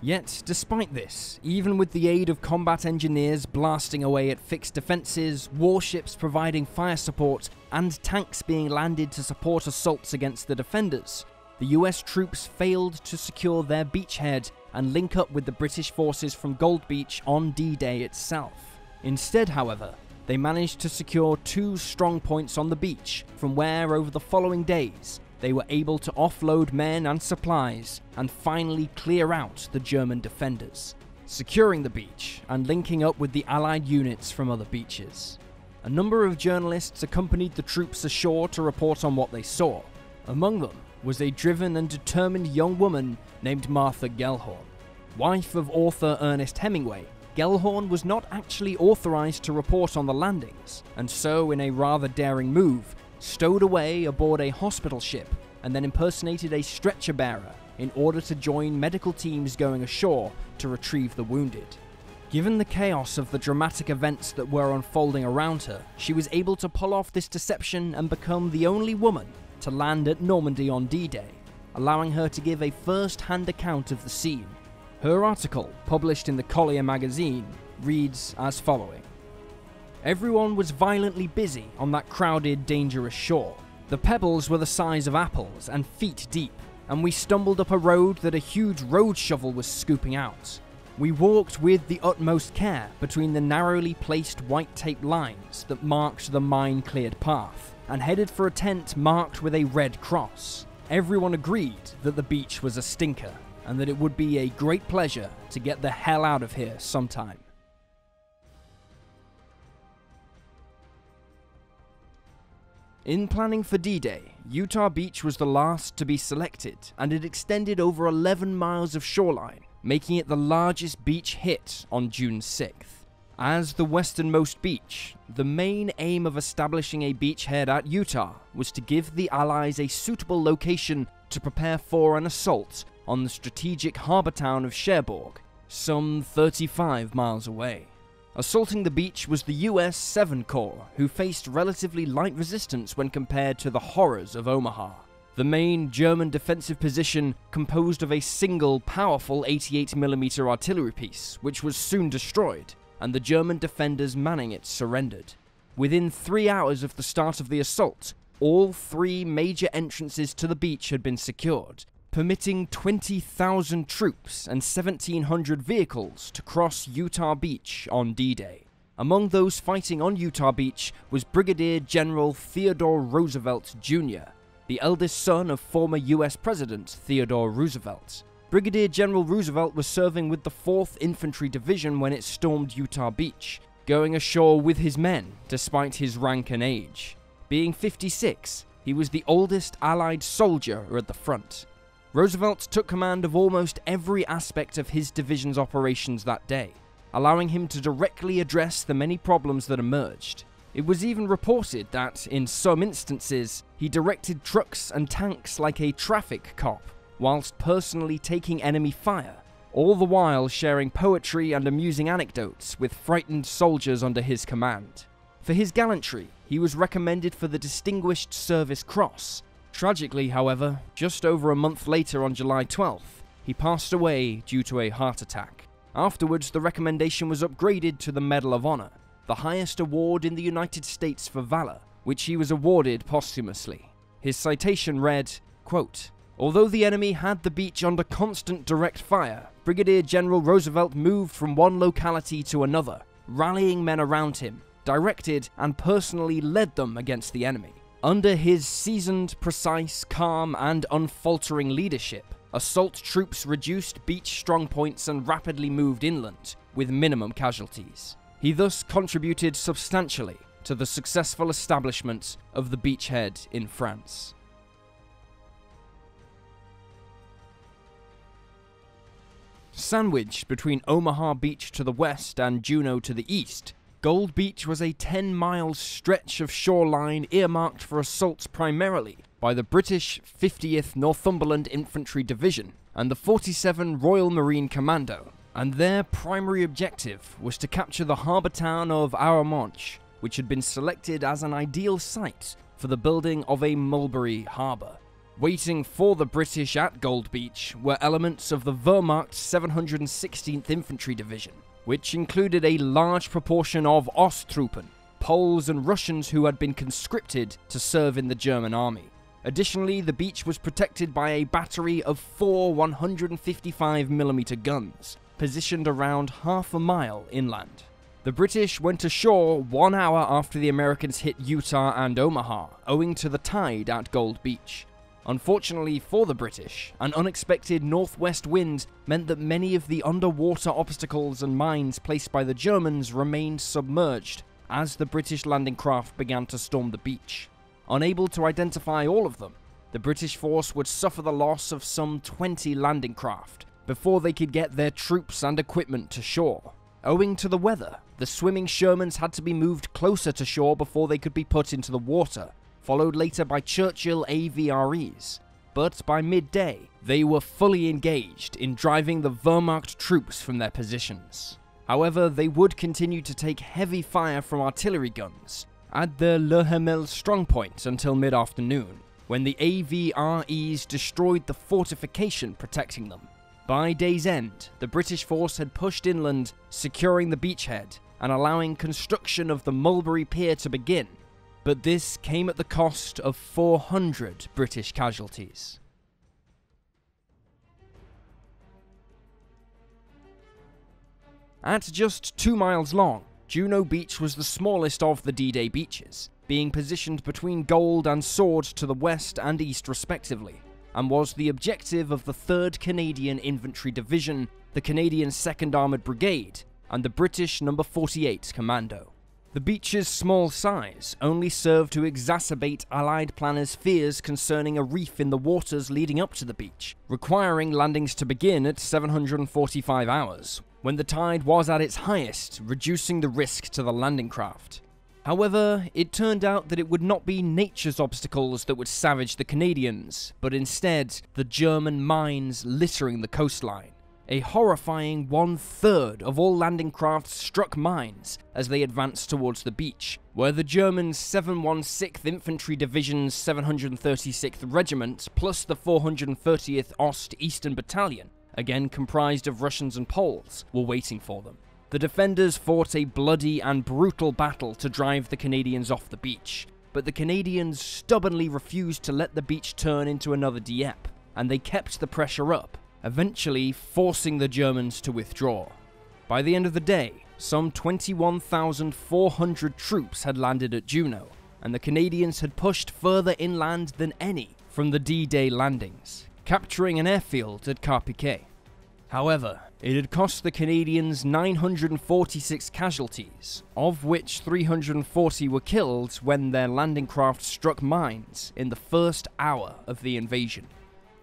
Yet, despite this, even with the aid of combat engineers blasting away at fixed defences, warships providing fire support, and tanks being landed to support assaults against the defenders, the US troops failed to secure their beachhead and link up with the British forces from Gold Beach on D-Day itself. Instead, however, they managed to secure 2 strong points on the beach, from where over the following days they were able to offload men and supplies and finally clear out the German defenders, securing the beach and linking up with the Allied units from other beaches. A number of journalists accompanied the troops ashore to report on what they saw. Among them was a driven and determined young woman named Martha Gellhorn. Wife of author Ernest Hemingway, Gellhorn was not actually authorized to report on the landings, and so, in a rather daring move, stowed away aboard a hospital ship and then impersonated a stretcher bearer in order to join medical teams going ashore to retrieve the wounded. Given the chaos of the dramatic events that were unfolding around her, she was able to pull off this deception and become the only woman to land at Normandy on D-Day, allowing her to give a first-hand account of the scene. Her article, published in the Collier magazine, reads as following. Everyone was violently busy on that crowded, dangerous shore. The pebbles were the size of apples and feet deep, and we stumbled up a road that a huge road shovel was scooping out. We walked with the utmost care between the narrowly placed white tape lines that marked the mine-cleared path, and headed for a tent marked with a red cross. Everyone agreed that the beach was a stinker, and that it would be a great pleasure to get the hell out of here sometime. In planning for D-Day, Utah Beach was the last to be selected, and it extended over 11 miles of shoreline, making it the largest beach hit on June 6th. As the westernmost beach, the main aim of establishing a beachhead at Utah was to give the Allies a suitable location to prepare for an assault on the strategic harbour town of Cherbourg, some 35 miles away. Assaulting the beach was the US 7 Corps, who faced relatively light resistance when compared to the horrors of Omaha. The main German defensive position composed of a single powerful 88mm artillery piece, which was soon destroyed, and the German defenders manning it surrendered. Within 3 hours of the start of the assault, all 3 major entrances to the beach had been secured, permitting 20,000 troops and 1,700 vehicles to cross Utah Beach on D-Day. Among those fighting on Utah Beach was Brigadier General Theodore Roosevelt Jr., the eldest son of former US President Theodore Roosevelt. Brigadier General Roosevelt was serving with the 4th Infantry Division when it stormed Utah Beach, going ashore with his men despite his rank and age. Being 56, he was the oldest Allied soldier at the front. Roosevelt took command of almost every aspect of his division's operations that day, allowing him to directly address the many problems that emerged. It was even reported that, in some instances, he directed trucks and tanks like a traffic cop, whilst personally taking enemy fire, all the while sharing poetry and amusing anecdotes with frightened soldiers under his command. For his gallantry, he was recommended for the Distinguished Service Cross. Tragically, however, just over a month later on July 12th, he passed away due to a heart attack. Afterwards, the recommendation was upgraded to the Medal of Honor, the highest award in the United States for valor, which he was awarded posthumously. His citation read, quote, "Although the enemy had the beach under constant direct fire, Brigadier General Roosevelt moved from one locality to another, rallying men around him, directed and personally led them against the enemy. Under his seasoned, precise, calm, and unfaltering leadership, assault troops reduced beach strongpoints and rapidly moved inland, with minimum casualties. He thus contributed substantially to the successful establishment of the beachhead in France." Sandwiched between Omaha Beach to the west and Juno to the east, Gold Beach was a 10-mile stretch of shoreline earmarked for assaults primarily by the British 50th Northumberland Infantry Division and the 47 Royal Marine Commando, and their primary objective was to capture the harbour town of Airborne, which had been selected as an ideal site for the building of a mulberry harbour. Waiting for the British at Gold Beach were elements of the Wehrmacht's 716th Infantry Division, which included a large proportion of Osttruppen, Poles and Russians who had been conscripted to serve in the German army. Additionally, the beach was protected by a battery of 4 155mm guns, positioned around half a mile inland. The British went ashore 1 hour after the Americans hit Utah and Omaha, owing to the tide at Gold Beach. Unfortunately for the British, an unexpected northwest wind meant that many of the underwater obstacles and mines placed by the Germans remained submerged as the British landing craft began to storm the beach. Unable to identify all of them, the British force would suffer the loss of some 20 landing craft before they could get their troops and equipment to shore. Owing to the weather, the swimming Shermans had to be moved closer to shore before they could be put into the water, followed later by Churchill AVREs. But by midday, they were fully engaged in driving the Wehrmacht troops from their positions. However, they would continue to take heavy fire from artillery guns at the Le Hamel strongpoint until mid-afternoon, when the AVREs destroyed the fortification protecting them. By day's end, the British force had pushed inland, securing the beachhead and allowing construction of the Mulberry Pier to begin, but this came at the cost of 400 British casualties. At just 2 miles long, Juno Beach was the smallest of the D-Day beaches, being positioned between Gold and Sword to the west and east respectively, and was the objective of the 3rd Canadian Infantry Division, the Canadian 2nd Armoured Brigade, and the British No. 48 Commando. The beach's small size only served to exacerbate Allied planners' fears concerning a reef in the waters leading up to the beach, requiring landings to begin at 745 hours, when the tide was at its highest, reducing the risk to the landing craft. However, it turned out that it would not be nature's obstacles that would savage the Canadians, but instead the German mines littering the coastline. A horrifying 1/3 of all landing craft struck mines as they advanced towards the beach, where the German 716th Infantry Division's 736th Regiment plus the 430th Ost Eastern Battalion, again comprised of Russians and Poles, were waiting for them. The defenders fought a bloody and brutal battle to drive the Canadians off the beach, but the Canadians stubbornly refused to let the beach turn into another Dieppe, and they kept the pressure up, eventually forcing the Germans to withdraw. By the end of the day, some 21,400 troops had landed at Juno, and the Canadians had pushed further inland than any from the D-Day landings, capturing an airfield at Carpiquet. However, it had cost the Canadians 946 casualties, of which 340 were killed when their landing craft struck mines in the first hour of the invasion.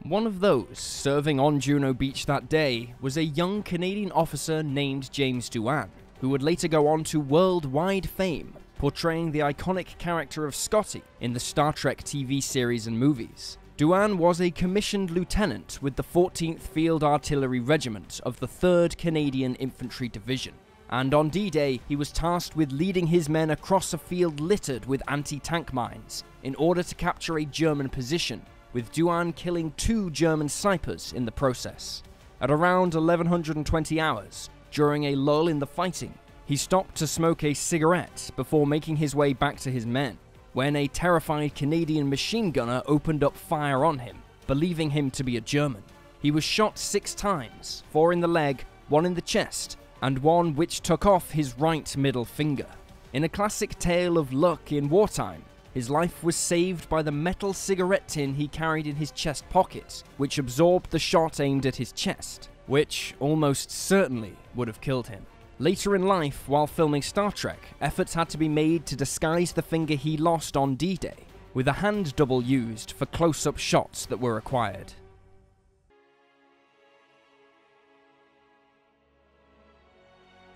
One of those serving on Juno Beach that day was a young Canadian officer named James Doohan, who would later go on to worldwide fame, portraying the iconic character of Scotty in the Star Trek TV series and movies. Doohan was a commissioned lieutenant with the 14th Field Artillery Regiment of the 3rd Canadian Infantry Division, and on D-Day he was tasked with leading his men across a field littered with anti-tank mines in order to capture a German position, with Doohan killing 2 German snipers in the process. At around 1120 hours, during a lull in the fighting, he stopped to smoke a cigarette before making his way back to his men, when a terrified Canadian machine gunner opened up fire on him, believing him to be a German. He was shot 6 times, 4 in the leg, 1 in the chest, and 1 which took off his right middle finger. In a classic tale of luck in wartime, his life was saved by the metal cigarette tin he carried in his chest pocket, which absorbed the shot aimed at his chest, which almost certainly would have killed him. Later in life, while filming Star Trek, efforts had to be made to disguise the finger he lost on D-Day, with a hand double used for close-up shots that were required.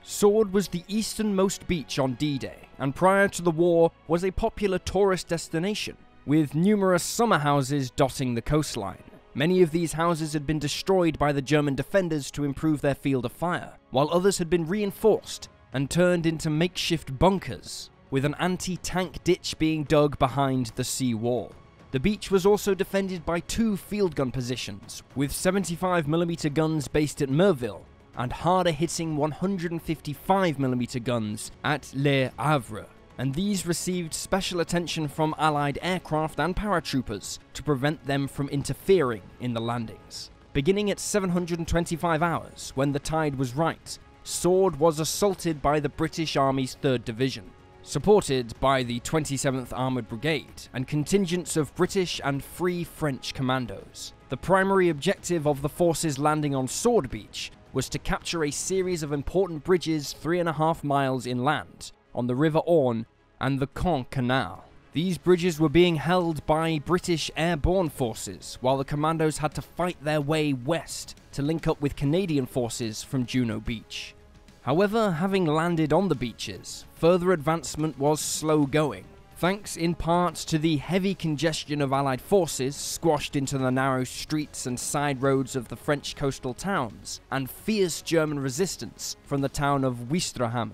Sword was the easternmost beach on D-Day, and prior to the war was a popular tourist destination, with numerous summer houses dotting the coastline. Many of these houses had been destroyed by the German defenders to improve their field of fire, while others had been reinforced and turned into makeshift bunkers, with an anti-tank ditch being dug behind the sea wall. The beach was also defended by 2 field gun positions, with 75mm guns based at Merville, and harder-hitting 155mm guns at Le Havre, and these received special attention from Allied aircraft and paratroopers to prevent them from interfering in the landings. Beginning at 725 hours, when the tide was right, Sword was assaulted by the British Army's 3rd Division, supported by the 27th Armoured Brigade and contingents of British and Free French commandos. The primary objective of the forces landing on Sword Beach was to capture a series of important bridges 3.5 miles inland, on the River Orne and the Caen Canal. These bridges were being held by British Airborne forces, while the commandos had to fight their way west to link up with Canadian forces from Juno Beach. However, having landed on the beaches, further advancement was slow going, thanks in part to the heavy congestion of Allied forces squashed into the narrow streets and side roads of the French coastal towns, and fierce German resistance from the town of Ouistreham.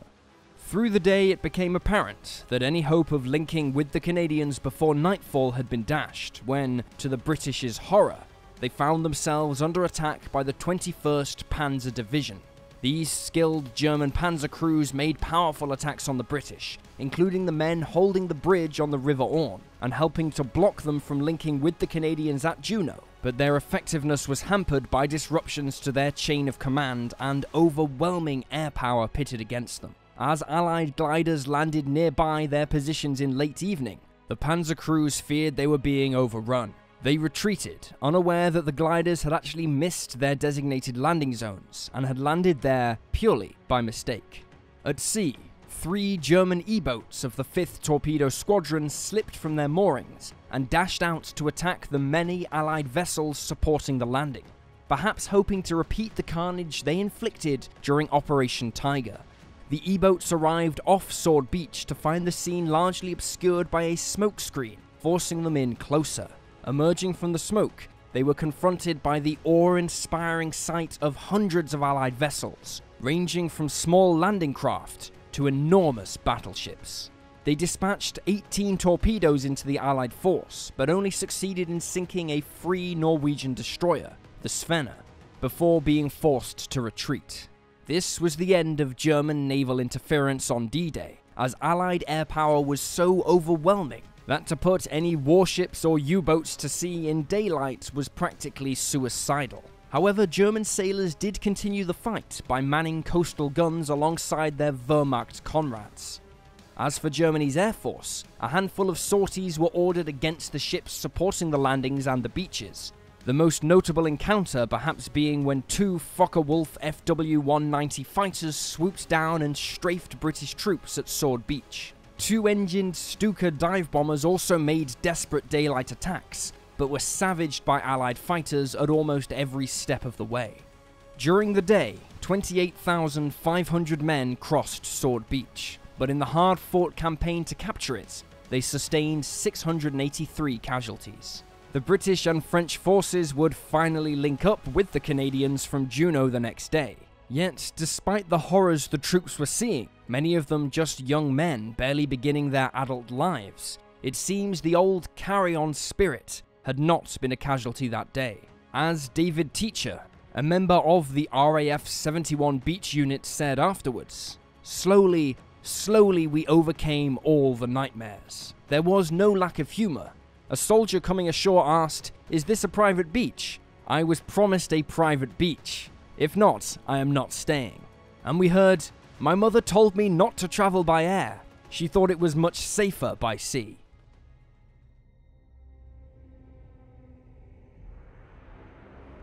Through the day, it became apparent that any hope of linking with the Canadians before nightfall had been dashed when, to the British's horror, they found themselves under attack by the 21st Panzer Division. These skilled German panzer crews made powerful attacks on the British, including the men holding the bridge on the River Orne and helping to block them from linking with the Canadians at Juno, but their effectiveness was hampered by disruptions to their chain of command and overwhelming air power pitted against them. As Allied gliders landed nearby their positions in late evening, the panzer crews feared they were being overrun. They retreated, unaware that the gliders had actually missed their designated landing zones and had landed there purely by mistake. At sea, 3 German E-boats of the 5th Torpedo Squadron slipped from their moorings and dashed out to attack the many Allied vessels supporting the landing, perhaps hoping to repeat the carnage they inflicted during Operation Tiger. The E-boats arrived off Sword Beach to find the scene largely obscured by a smokescreen, forcing them in closer. Emerging from the smoke, they were confronted by the awe-inspiring sight of hundreds of Allied vessels, ranging from small landing craft to enormous battleships. They dispatched 18 torpedoes into the Allied force, but only succeeded in sinking a free Norwegian destroyer, the Svena, before being forced to retreat. This was the end of German naval interference on D-Day, as Allied air power was so overwhelming that to put any warships or U-boats to sea in daylight was practically suicidal. However, German sailors did continue the fight by manning coastal guns alongside their Wehrmacht comrades. As for Germany's air force, a handful of sorties were ordered against the ships supporting the landings and the beaches, the most notable encounter perhaps being when 2 Focke-Wulf FW-190 fighters swooped down and strafed British troops at Sword Beach. 2-engined Stuka dive bombers also made desperate daylight attacks, but were savaged by Allied fighters at almost every step of the way. During the day, 28,500 men crossed Sword Beach, but in the hard-fought campaign to capture it, they sustained 683 casualties. The British and French forces would finally link up with the Canadians from Juno the next day. Yet, despite the horrors the troops were seeing, many of them just young men barely beginning their adult lives, it seems the old carry-on spirit had not been a casualty that day. As David Teacher, a member of the RAF 71 Beach Unit, said afterwards, slowly we overcame all the nightmares. There was no lack of humor. A soldier coming ashore asked, "Is this a private beach?" I was promised a private beach. If not, I am not staying. And we heard, "My mother told me not to travel by air. She thought it was much safer by sea."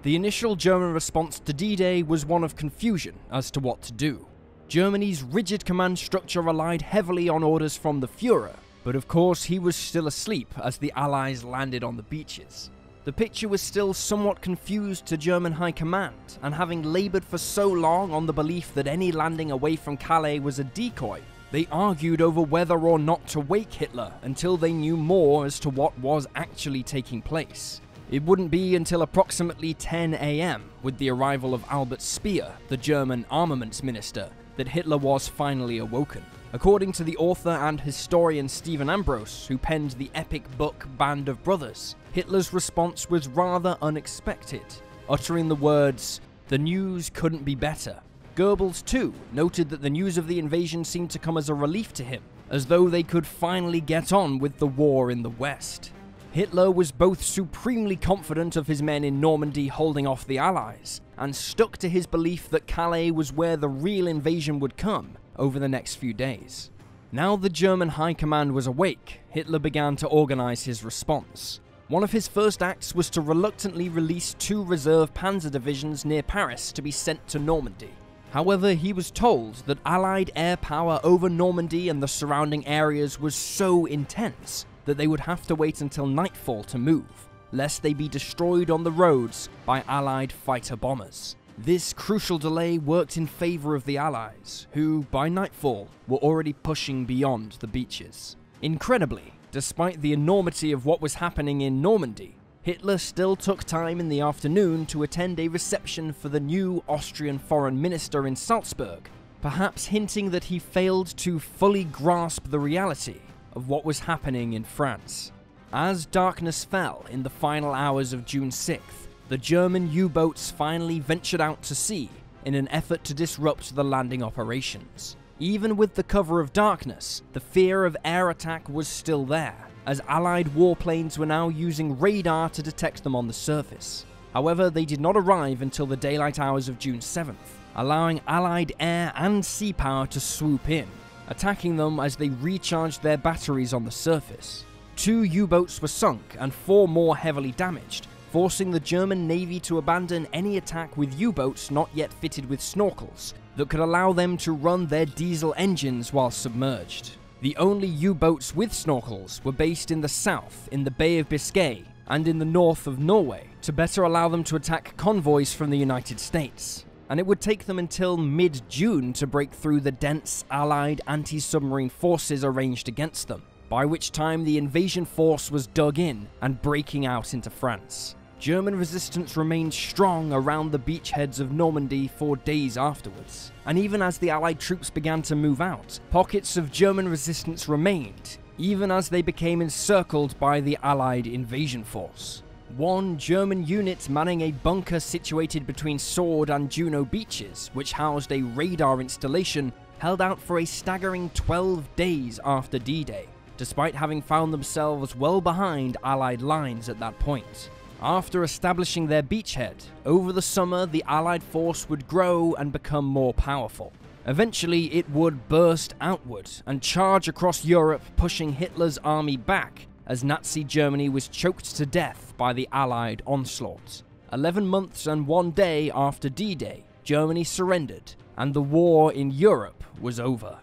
The initial German response to D-Day was one of confusion as to what to do. Germany's rigid command structure relied heavily on orders from the Fuhrer, but of course he was still asleep as the Allies landed on the beaches. The picture was still somewhat confused to German high command, and having laboured for so long on the belief that any landing away from Calais was a decoy, they argued over whether or not to wake Hitler until they knew more as to what was actually taking place. It wouldn't be until approximately 10 AM, with the arrival of Albert Speer, the German armaments minister, that Hitler was finally awoken. According to the author and historian Stephen Ambrose, who penned the epic book Band of Brothers, Hitler's response was rather unexpected, uttering the words, "The news couldn't be better." Goebbels, too, noted that the news of the invasion seemed to come as a relief to him, as though they could finally get on with the war in the West. Hitler was both supremely confident of his men in Normandy holding off the Allies, and stuck to his belief that Calais was where the real invasion would come over the next few days. Now the German high command was awake, Hitler began to organize his response. One of his first acts was to reluctantly release 2 reserve panzer divisions near Paris to be sent to Normandy. However, he was told that Allied air power over Normandy and the surrounding areas was so intense that they would have to wait until nightfall to move, lest they be destroyed on the roads by Allied fighter bombers. This crucial delay worked in favour of the Allies, who, by nightfall, were already pushing beyond the beaches. Incredibly, despite the enormity of what was happening in Normandy, Hitler still took time in the afternoon to attend a reception for the new Austrian foreign minister in Salzburg, perhaps hinting that he failed to fully grasp the reality of what was happening in France. As darkness fell in the final hours of June 6th, the German U-boats finally ventured out to sea in an effort to disrupt the landing operations. Even with the cover of darkness, the fear of air attack was still there, as Allied warplanes were now using radar to detect them on the surface. However, they did not arrive until the daylight hours of June 7th, allowing Allied air and sea power to swoop in, attacking them as they recharged their batteries on the surface. 2 U-boats were sunk and 4 more heavily damaged, forcing the German Navy to abandon any attack with U-boats not yet fitted with snorkels that could allow them to run their diesel engines while submerged. The only U-boats with snorkels were based in the south, in the Bay of Biscay, and in the north of Norway, to better allow them to attack convoys from the United States. And it would take them until mid-June to break through the dense Allied anti-submarine forces arranged against them, by which time the invasion force was dug in and breaking out into France. German resistance remained strong around the beachheads of Normandy for days afterwards, and even as the Allied troops began to move out, pockets of German resistance remained, even as they became encircled by the Allied invasion force. One German unit manning a bunker situated between Sword and Juno beaches, which housed a radar installation, held out for a staggering 12 days after D-Day, despite having found themselves well behind Allied lines at that point. After establishing their beachhead, over the summer the Allied force would grow and become more powerful. Eventually it would burst outward and charge across Europe, pushing Hitler's army back as Nazi Germany was choked to death by the Allied onslaught. 11 months and 1 day after D-Day, Germany surrendered, and the war in Europe was over.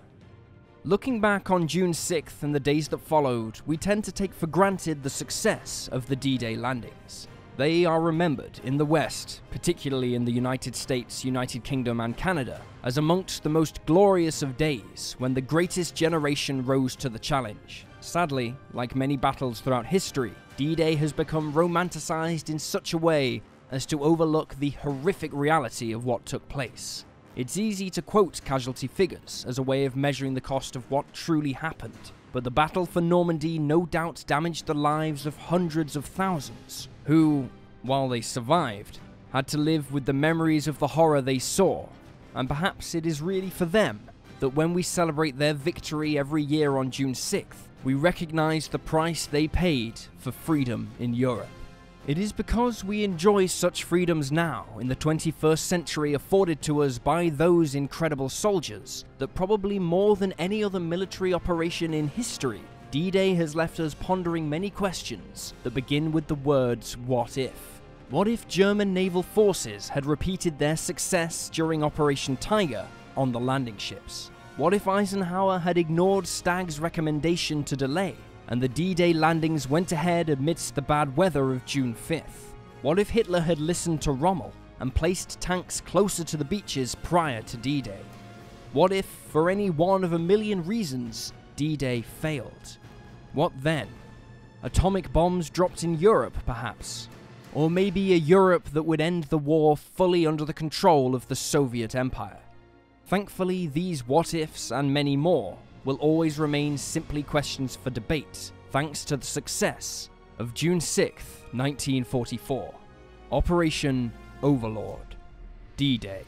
Looking back on June 6th and the days that followed, we tend to take for granted the success of the D-Day landings. They are remembered in the West, particularly in the United States, United Kingdom and Canada, as amongst the most glorious of days when the greatest generation rose to the challenge. Sadly, like many battles throughout history, D-Day has become romanticized in such a way as to overlook the horrific reality of what took place. It's easy to quote casualty figures as a way of measuring the cost of what truly happened, but the battle for Normandy no doubt damaged the lives of hundreds of thousands, who, while they survived, had to live with the memories of the horror they saw, and perhaps it is really for them that when we celebrate their victory every year on June 6th, we recognize the price they paid for freedom in Europe. It is because we enjoy such freedoms now, in the 21st century afforded to us by those incredible soldiers, that probably more than any other military operation in history, D-Day has left us pondering many questions that begin with the words, what if? What if German naval forces had repeated their success during Operation Tiger on the landing ships? What if Eisenhower had ignored Stagg's recommendation to delay? and the D-Day landings went ahead amidst the bad weather of June 5th? What if Hitler had listened to Rommel and placed tanks closer to the beaches prior to D-Day? What if, for any one of a million reasons, D-Day failed? What then? Atomic bombs dropped in Europe, perhaps? Or maybe a Europe that would end the war fully under the control of the Soviet Empire? Thankfully, these what-ifs and many more will always remain simply questions for debate, thanks to the success of June 6th, 1944, Operation Overlord, D-Day.